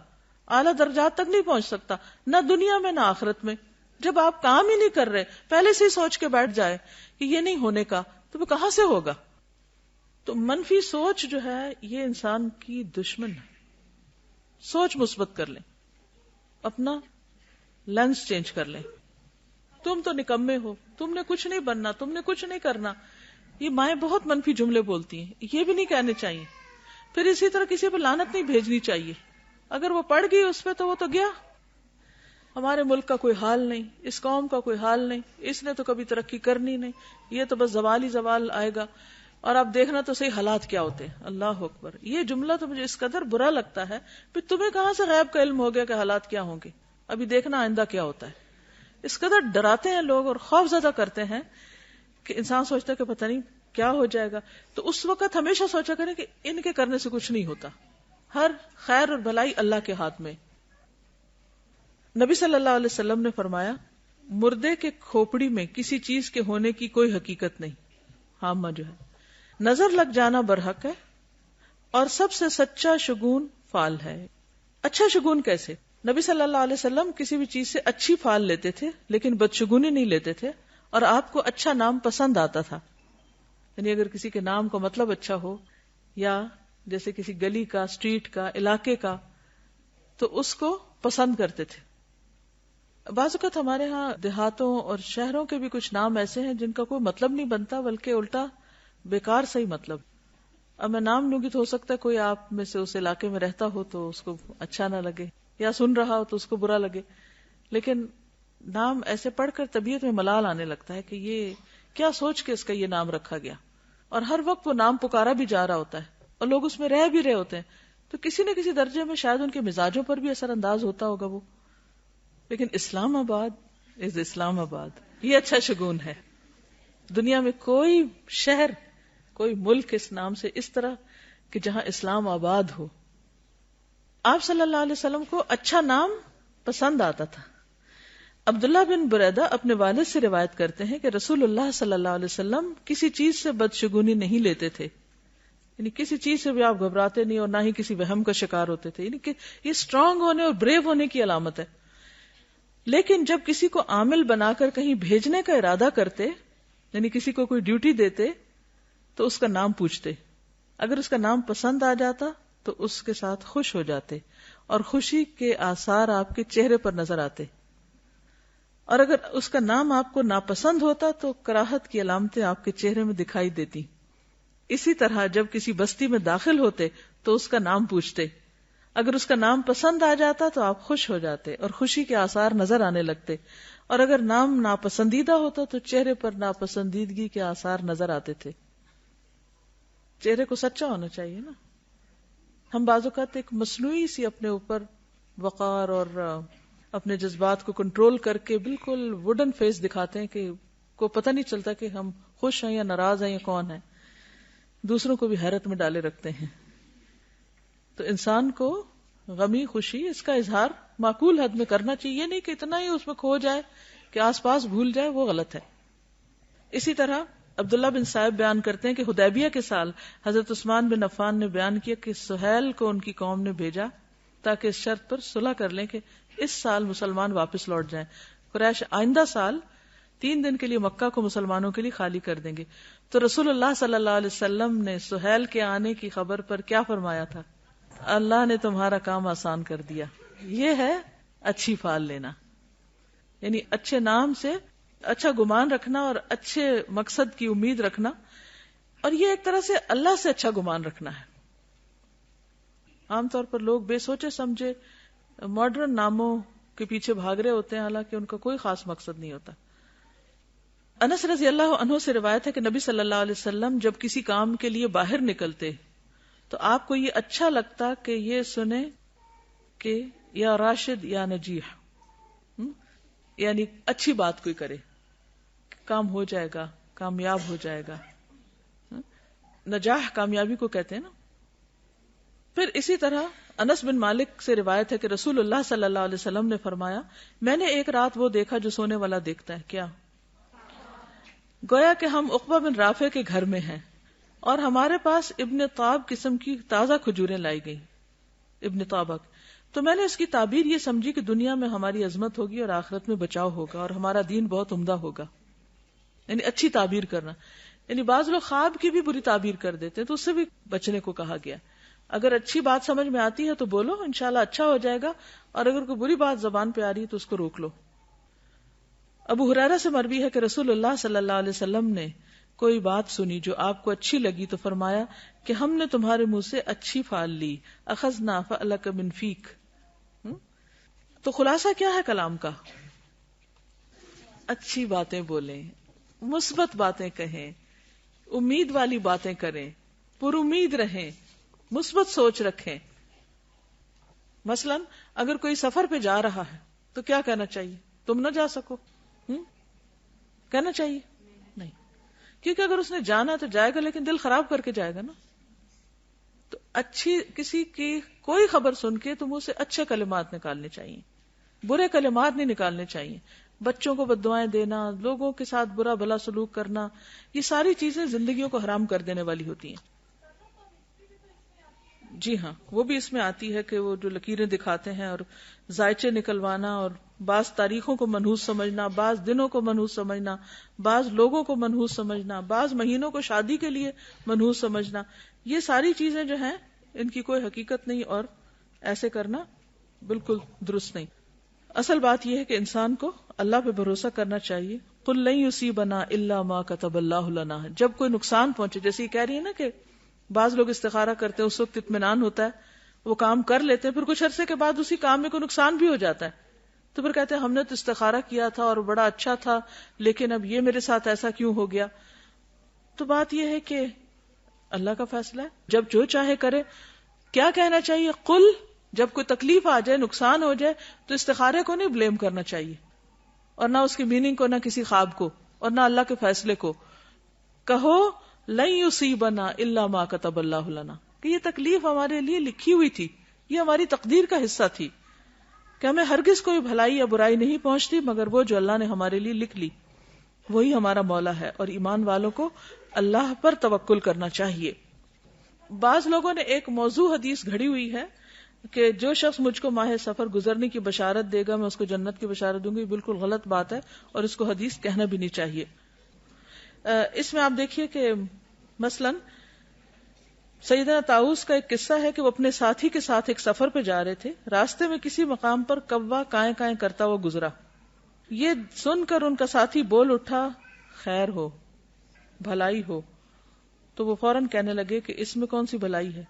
اعلیٰ درجات تک نہیں پہنچ سکتا، نہ دنیا میں نہ آخرت میں. جب آپ کام ہی نہیں کر رہے، پہلے سے ہی سوچ کے بیٹھ جائے کہ یہ نہیں ہونے کا، تو وہ کہاں سے ہوگا؟ تو منفی سوچ جو ہے یہ انسان کی دشمن ہے. سوچ مثبت کر لیں، اپنا لینس چینج کر لیں. تم تو نکمے ہو، تم نے کچھ نہیں بننا، تم نے کچھ نہیں کرنا. یہ مائیں بہت منفی جملے بولتی ہیں، یہ بھی نہیں کہنے چاہیے. پھر اسی طرح کسی پہ لعنت نہیں بھیجنی چاہیے. اگر وہ پڑ گئی اس پہ تو وہ تو گیا. ہمارے ملک کا کوئی حال نہیں، اس قوم کا کوئی حال نہیں، اس نے تو کبھی ترقی کرنی نہیں، یہ تو بس زوال ہی زوال آئے گا. اور آپ دیکھنا تو صحیح حالات کیا ہوتے ہیں. اللہ اکبر. یہ جملہ تو مجھے اس قدر برا لگتا ہے. پھر تمہیں کہاں سے غیب کا علم ہو گیا کہ حالات کیا ہوں گے؟ ابھی دیکھنا آئندہ کیا ہوتا ہے. اس قدر ڈراتے ہیں لوگ اور خوف زدہ کرتے ہیں کہ انسان سوچتا ہے کہ پتہ نہیں کیا ہو جائے گا. تو اس وقت ہمیشہ سوچا کریں کہ ان کے کرنے سے کچھ نہیں ہوتا، ہر خیر اور بھلائی اللہ کے ہاتھ میں. نبی صلی اللہ علیہ وسلم نے فرمایا، مردے کے کھوپڑی میں کسی چیز کے ہونے کی کوئی حقیقت نہیں. حامہ جو ہے نظر لگ جانا برحق ہے، اور سب سے سچا شگون فال ہے. اچھا شگون کیسے؟ نبی صلی اللہ علیہ وسلم کسی بھی چیز سے اچھی فال لیتے تھے لیکن بدشگونی نہیں لیتے تھے. اور آپ کو اچھا نام پسند آتا تھا. یعنی اگر کسی کے نام کا مطلب اچھا ہو، یا جیسے کسی گلی کا، اسٹریٹ کا، علاقے کا، تو اس کو پسند کرتے تھے. بعض اوقات ہمارے ہاں دیہاتوں اور شہروں کے بھی کچھ نام ایسے ہیں جن کا کوئی مطلب نہیں بنتا، بلکہ الٹا بیکار صحیح مطلب. اب میں نام لوں گی تو ہو سکتا ہے کوئی آپ میں سے اس علاقے میں رہتا ہو تو اس کو اچھا نہ لگے، یا سن رہا ہو تو اس کو برا لگے. لیکن نام ایسے پڑھ کر طبیعت میں ملال آنے لگتا ہے کہ یہ کیا سوچ کے اس کا یہ نام رکھا گیا. اور ہر وقت وہ نام پکارا بھی جا رہا ہوتا ہے اور لوگ اس میں رہ بھی رہے ہوتے ہیں. تو کسی نہ کسی درجے میں شاید ان کے مزاجوں پر بھی اثر انداز ہوتا ہوگا وہ. لیکن اسلام آباد از اسلام آباد، یہ اچھا شگون ہے. دنیا میں کوئی شہر، کوئی ملک اس نام سے اس طرح کہ جہاں اسلام آباد ہو. آپ صلی اللہ علیہ وسلم کو اچھا نام پسند آتا تھا. عبداللہ بن بریدہ اپنے والد سے روایت کرتے ہیں کہ رسول اللہ صلی اللہ علیہ وسلم کسی چیز سے بدشگونی نہیں لیتے تھے. یعنی کسی چیز سے بھی آپ گھبراتے نہیں اور نہ ہی کسی وہم کا شکار ہوتے تھے. یعنی کہ یہ اسٹرانگ ہونے اور بریو ہونے کی علامت ہے. لیکن جب کسی کو عامل بنا کر کہیں بھیجنے کا ارادہ کرتے، یعنی کسی کو کوئی ڈیوٹی دیتے، تو اس کا نام پوچھتے. اگر اس کا نام پسند آ جاتا تو اس کے ساتھ خوش ہو جاتے اور خوشی کے آثار آپ کے چہرے پر نظر آتے. اور اگر اس کا نام آپ کو ناپسند ہوتا تو کراہت کی علامتیں آپ کے چہرے میں دکھائی دیتی. اسی طرح جب کسی بستی میں داخل ہوتے تو اس کا نام پوچھتے. اگر اس کا نام پسند آ جاتا تو آپ خوش ہو جاتے اور خوشی کے آثار نظر آنے لگتے. اور اگر نام ناپسندیدہ ہوتا تو چہرے پر ناپسندیدگی کے آثار نظر آتے تھے. چہرے کو سچا ہونا چاہیے نا. ہم بعض اوقات ایک مصنوعی سی اپنے اوپر وقار اور اپنے جذبات کو کنٹرول کر کے بالکل ووڈن فیس دکھاتے ہیں کہ کو پتہ نہیں چلتا کہ ہم خوش ہیں یا ناراض ہیں یا کون ہیں. دوسروں کو بھی حیرت میں ڈالے رکھتے ہیں. تو انسان کو غمی خوشی اس کا اظہار معقول حد میں کرنا چاہیے. نہیں کہ اتنا ہی اس میں کھو جائے کہ آس پاس بھول جائے، وہ غلط ہے. اسی طرح عبداللہ بن صائب بیان کرتے ہیں کہ حدیبیہ کے سال حضرت عثمان بن عفان نے بیان کیا کہ سہیل کو ان کی قوم نے بھیجا تاکہ اس شرط پر صلح کر لیں کہ اس سال مسلمان واپس لوٹ جائیں. قریش آئندہ سال 3 دن کے لیے مکہ کو مسلمانوں کے لیے خالی کر دیں گے. تو رسول اللہ صلی اللہ علیہ وسلم نے سہیل کے آنے کی خبر پر کیا فرمایا تھا؟ اللہ نے تمہارا کام آسان کر دیا. یہ ہے اچھی فال لینا، یعنی اچھے نام سے اچھا گمان رکھنا اور اچھے مقصد کی امید رکھنا. اور یہ ایک طرح سے اللہ سے اچھا گمان رکھنا ہے. عام طور پر لوگ بے سوچے سمجھے ماڈرن ناموں کے پیچھے بھاگ رہے ہوتے ہیں، حالانکہ ان کا کوئی خاص مقصد نہیں ہوتا. انس رضی اللہ عنہ سے روایت ہے کہ نبی صلی اللہ علیہ وسلم جب کسی کام کے لیے باہر نکلتے تو آپ کو یہ اچھا لگتا کہ یہ سنے کہ یا راشد یا نجیح، یعنی اچھی بات کوئی کرے، کام ہو جائے گا، کامیاب ہو جائے گا. نجاح کامیابی کو کہتے ہیں نا. پھر اسی طرح انس بن مالک سے روایت ہے کہ رسول اللہ صلی اللہ علیہ وسلم نے فرمایا، میں نے ایک رات وہ دیکھا جو سونے والا دیکھتا ہے. کیا؟ گویا کہ ہم عقبہ بن رافع کے گھر میں ہیں اور ہمارے پاس ابن طاب قسم کی تازہ کھجوریں لائی گئی. ابن طابق. تو میں نے اس کی تعبیر یہ سمجھی کہ دنیا میں ہماری عظمت ہوگی اور آخرت میں بچاؤ ہوگا اور ہمارا دین بہت عمدہ ہوگا. یعنی اچھی تعبیر کرنا. یعنی بعض لوگ خواب کی بھی بری تعبیر کر دیتے ہیں تو اس سے بھی بچنے کو کہا گیا. اگر اچھی بات سمجھ میں آتی ہے تو بولو، انشاءاللہ اچھا ہو جائے گا، اور اگر کوئی بری بات زبان پہ آ رہی ہے تو اس کو روک لو. ابو ہریرہ سے مروی ہے کہ رسول اللہ صلی اللہ علیہ وسلم نے کوئی بات سنی جو آپ کو اچھی لگی تو فرمایا کہ ہم نے تمہارے منہ سے اچھی پھال لی، اخذنا فألک من فیک. تو خلاصہ کیا ہے کلام کا؟ اچھی باتیں بولیں، مثبت باتیں کہیں، امید والی باتیں کریں، پر امید رہیں، مثبت سوچ رکھیں. مثلا اگر کوئی سفر پہ جا رہا ہے تو کیا کہنا چاہیے؟ تم نہ جا سکو، کہنا چاہیے؟ نہیں، کیونکہ اگر اس نے جانا تو جائے گا لیکن دل خراب کر کے جائے گا نا. تو اچھی کسی کی کوئی خبر سن کے تم اسے اچھے کلمات نکالنے چاہیے، برے کلمات نہیں نکالنے چاہیے. بچوں کو بددعائیں دینا، لوگوں کے ساتھ برا بھلا سلوک کرنا، یہ ساری چیزیں زندگیوں کو حرام کر دینے والی ہوتی ہیں. جی ہاں، وہ بھی اس میں آتی ہے کہ وہ جو لکیریں دکھاتے ہیں اور ذائچے نکلوانا، اور بعض تاریخوں کو منحوس سمجھنا، بعض دنوں کو منحوس سمجھنا، بعض لوگوں کو منحوس سمجھنا، بعض مہینوں کو شادی کے لیے منحوس سمجھنا، یہ ساری چیزیں جو ہیں ان کی کوئی حقیقت نہیں اور ایسے کرنا بالکل درست نہیں. اصل بات یہ ہے کہ انسان کو اللہ پہ بھروسہ کرنا چاہیے. قل لن یصیبنا الا ما کتب اللہ لنا. جب کوئی نقصان پہنچے، جیسے یہ کہہ رہی ہے نا کہ بعض لوگ استخارہ کرتے ہیں، اس وقت اطمینان ہوتا ہے، وہ کام کر لیتے ہیں، پھر کچھ عرصے کے بعد اسی کام میں کوئی نقصان بھی ہو جاتا ہے تو پھر کہتے ہیں ہم نے تو استخارہ کیا تھا اور بڑا اچھا تھا لیکن اب یہ میرے ساتھ ایسا کیوں ہو گیا. تو بات یہ ہے کہ اللہ کا فیصلہ ہے، جب جو چاہے کرے. کیا کہنا چاہیے؟ قل. جب کوئی تکلیف آ جائے، نقصان ہو جائے تو استخارے کو نہیں بلیم کرنا چاہیے، اور نہ اس کی میننگ کو، نہ کسی خواب کو، اور نہ اللہ کے فیصلے کو. کہو لن یصیبنا الا ما کتب اللہ لنا، کہ یہ تکلیف ہمارے لیے لکھی ہوئی تھی، یہ ہماری تقدیر کا حصہ تھی، کہ ہمیں ہرگز کوئی بھلائی یا برائی نہیں پہنچتی مگر وہ جو اللہ نے ہمارے لیے لکھ لی، وہی ہمارا مولا ہے. اور ایمان والوں کو اللہ پر توکل کرنا چاہیے. بعض لوگوں نے ایک موضوع حدیث گھڑی ہوئی ہے کہ جو شخص مجھ کو ماہ سفر گزرنے کی بشارت دے گا میں اس کو جنت کی بشارت دوں گی. بالکل غلط بات ہے اور اس کو حدیث کہنا بھی نہیں چاہیے. اس میں آپ دیکھیے کہ مثلا سیدنا طاؤس کا ایک قصہ ہے کہ وہ اپنے ساتھی کے ساتھ ایک سفر پہ جا رہے تھے. راستے میں کسی مقام پر کوا کائیں کائیں کرتا ہوا گزرا. یہ سن کر ان کا ساتھی بول اٹھا خیر ہو، بھلائی ہو. تو وہ فوراً کہنے لگے کہ اس میں کون سی بھلائی ہے؟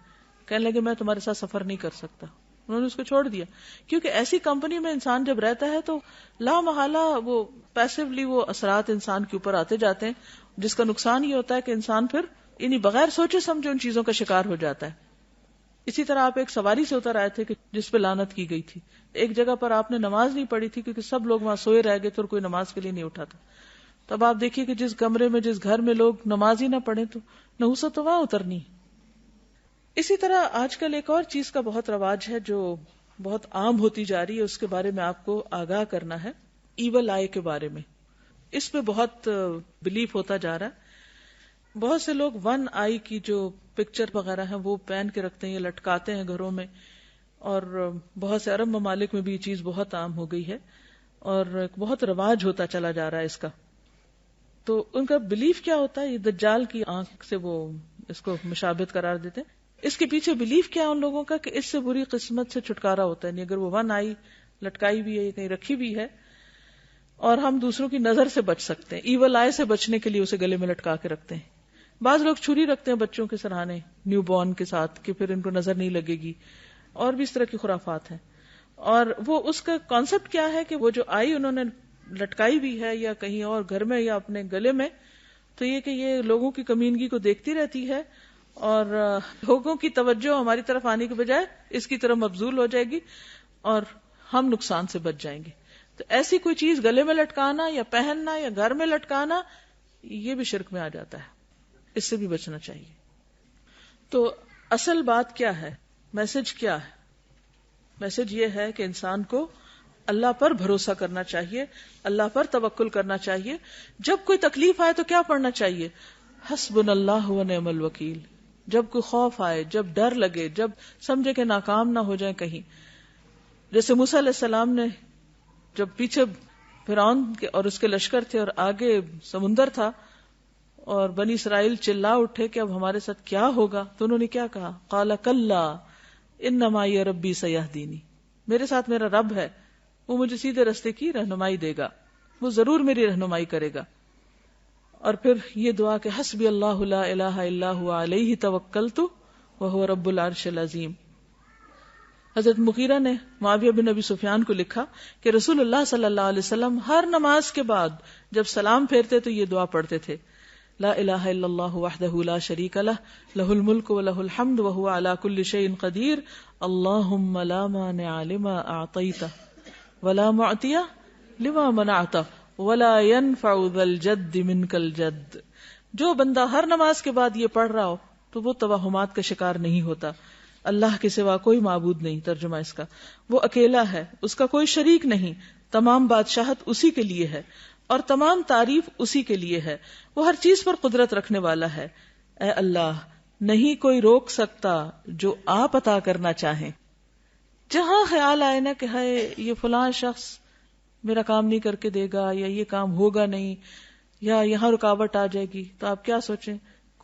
کہنے لگے میں تمہارے ساتھ سفر نہیں کر سکتا. انہوں نے اس کو چھوڑ دیا، کیونکہ ایسی کمپنی میں انسان جب رہتا ہے تو لا محالہ وہ پیسیولی وہ اثرات انسان کے اوپر آتے جاتے ہیں، جس کا نقصان یہ ہوتا ہے کہ انسان پھر یعنی بغیر سوچے سمجھے ان چیزوں کا شکار ہو جاتا ہے. اسی طرح آپ ایک سواری سے اتر آئے تھے کہ جس پہ لعنت کی گئی تھی. ایک جگہ پر آپ نے نماز نہیں پڑھی تھی کیونکہ سب لوگ وہاں سوئے رہ گئے تھے اور کوئی نماز کے لیے نہیں اٹھا تھا. تو اب آپ دیکھیے کہ جس کمرے میں جس گھر میں لوگ نماز ہی نہ پڑھیں تو نحوست تو وہاں اترنی. اسی طرح آج کل ایک اور چیز کا بہت رواج ہے جو بہت عام ہوتی جا رہی ہے، اس کے بارے میں آپ کو آگاہ کرنا ہے. ایول آئی کے بارے میں اس پہ بہت بلیف ہوتا جا رہا ہے. بہت سے لوگ ون آئی کی جو پکچر وغیرہ ہیں وہ پہن کے رکھتے ہیں یا لٹکاتے ہیں گھروں میں، اور بہت سے عرب ممالک میں بھی یہ چیز بہت عام ہو گئی ہے اور بہت رواج ہوتا چلا جا رہا ہے اس کا. تو ان کا بلیف کیا ہوتا ہے؟ یہ دجال کی آنکھ سے وہ اس کو مشابہت قرار دیتے ہیں. اس کے پیچھے بلیف کیا ہے ان لوگوں کا کہ اس سے بری قسمت سے چھٹکارا ہوتا ہے. نہیں اگر وہ ون آئی لٹکائی بھی ہے یا کہیں رکھی بھی ہے اور ہم دوسروں کی نظر سے بچ سکتے ہیں. ایول آئی سے بچنے کے لیے اسے گلے میں لٹکا کے رکھتے ہیں. بعض لوگ چھری رکھتے ہیں بچوں کے سرہانے نیو بورن کے ساتھ کہ پھر ان کو نظر نہیں لگے گی، اور بھی اس طرح کی خرافات ہیں. اور وہ اس کا کانسیپٹ کیا ہے کہ وہ جو آئی انہوں نے لٹکائی بھی ہے یا کہیں اور گھر میں یا اپنے گلے میں، تو یہ کہ یہ لوگوں کی کمینگی کو دیکھتی رہتی ہے اور لوگوں کی توجہ ہماری طرف آنے کے بجائے اس کی طرف مبذول ہو جائے گی اور ہم نقصان سے بچ جائیں گے. تو ایسی کوئی چیز گلے میں لٹکانا یا پہننا یا گھر میں لٹکانا یہ بھی شرک میں آ جاتا ہے، اس سے بھی بچنا چاہیے. تو اصل بات کیا ہے، میسج کیا ہے؟ میسج یہ ہے کہ انسان کو اللہ پر بھروسہ کرنا چاہیے، اللہ پر توکل کرنا چاہیے. جب کوئی تکلیف آئے تو کیا پڑھنا چاہیے؟ حسبنا اللہ و نعم الوکیل. جب کوئی خوف آئے، جب ڈر لگے، جب سمجھے کہ ناکام نہ ہو جائیں کہیں، جیسے موسیٰ علیہ السلام نے جب پیچھے فرعون اور اس کے لشکر تھے اور آگے سمندر تھا اور بنی اسرائیل چلا اٹھے کہ اب ہمارے ساتھ کیا ہوگا، تو انہوں نے کیا کہا؟ قال کلا ان معی ربی سیہدینی. میرے ساتھ میرا رب ہے، وہ مجھے سیدھے رستے کی رہنمائی دے گا، وہ ضرور میری رہنمائی کرے گا. اور پھر یہ دعا کہ حسبی اللہ لا الہ الا هو علیہ توکلت وہو رب العرش العظیم. حضرت مغیرہ نے معاویہ بن ابی سفیان کو لکھا کہ رسول اللہ صلی اللہ علیہ وسلم ہر نماز کے بعد جب سلام پھیرتے تو یہ دعا پڑھتے تھے، لا الہ الا اللہ وحدہ لا شریک لہ لہ الملک ولہ الحمد وہو علی کل شیء قدیر اللہم لا مانع لما اعطیت ولا معطی لما منعت ولا ينفع ذا الجد منک الجد. جو بندہ ہر نماز کے بعد یہ پڑھ رہا ہو تو وہ توہمات کا شکار نہیں ہوتا. اللہ کے سوا کوئی معبود نہیں، ترجمہ اس کا، وہ اکیلا ہے، اس کا کوئی شریک نہیں، تمام بادشاہت اسی کے لیے ہے اور تمام تعریف اسی کے لیے ہے، وہ ہر چیز پر قدرت رکھنے والا ہے. اے اللہ، نہیں کوئی روک سکتا جو آپ عطا کرنا چاہیں. جہاں خیال آئے نا کہ ہائے یہ فلاں شخص میرا کام نہیں کر کے دے گا یا یہ کام ہوگا نہیں یا یہاں رکاوٹ آ جائے گی، تو آپ کیا سوچیں؟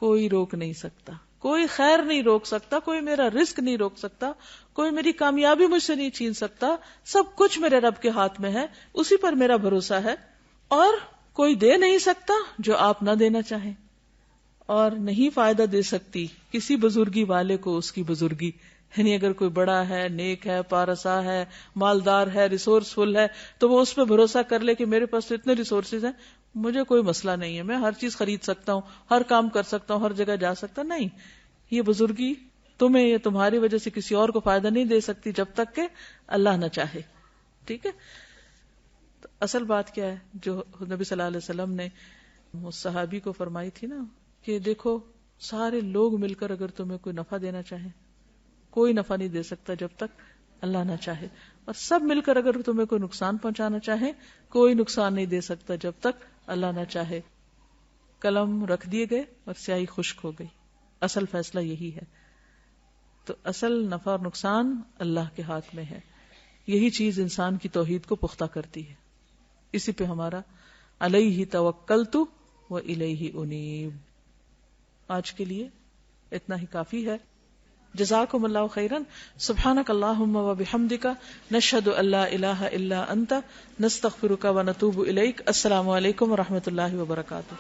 کوئی روک نہیں سکتا، کوئی خیر نہیں روک سکتا، کوئی میرا رزق نہیں روک سکتا، کوئی میری کامیابی مجھ سے نہیں چھین سکتا. سب کچھ میرے رب کے ہاتھ میں ہے، اسی پر میرا بھروسہ ہے. اور کوئی دے نہیں سکتا جو آپ نہ دینا چاہیں، اور نہیں فائدہ دے سکتی کسی بزرگی والے کو اس کی بزرگی. یعنی اگر کوئی بڑا ہے، نیک ہے، پارسا ہے، مالدار ہے، ریسورسفل ہے، تو وہ اس پہ بھروسہ کر لے کہ میرے پاس تو اتنے ریسورسز ہیں، مجھے کوئی مسئلہ نہیں ہے، میں ہر چیز خرید سکتا ہوں، ہر کام کر سکتا ہوں، ہر جگہ جا سکتا. نہیں، یہ بزرگی تمہیں یا تمہاری وجہ سے کسی اور کو فائدہ نہیں دے سکتی جب تک کہ اللہ نہ چاہے. ٹھیک ہے؟ تو اصل بات کیا ہے جو نبی صلی اللہ علیہ وسلم نے اس صحابی کو فرمائی تھی نا کہ دیکھو سارے لوگ مل کر اگر تمہیں کوئی نفع دینا چاہیں، کوئی نفع نہیں دے سکتا جب تک اللہ نہ چاہے، اور سب مل کر اگر تمہیں کوئی نقصان پہنچانا چاہے، کوئی نقصان نہیں دے سکتا جب تک اللہ نہ چاہے. قلم رکھ دیے گئے اور سیاہی خشک ہو گئی. اصل فیصلہ یہی ہے. تو اصل نفع اور نقصان اللہ کے ہاتھ میں ہے. یہی چیز انسان کی توحید کو پختہ کرتی ہے. اسی پہ ہمارا علیہ توکلت و الیہ انیب. آج کے لیے اتنا ہی کافی ہے. جزاکم اللہ خیرن. سبحانک اللہم و بحمدک نشہد ان لا الہ الا انت نستغفرک و نتوب الیک. السلام علیکم و رحمۃ اللہ وبرکاتہ.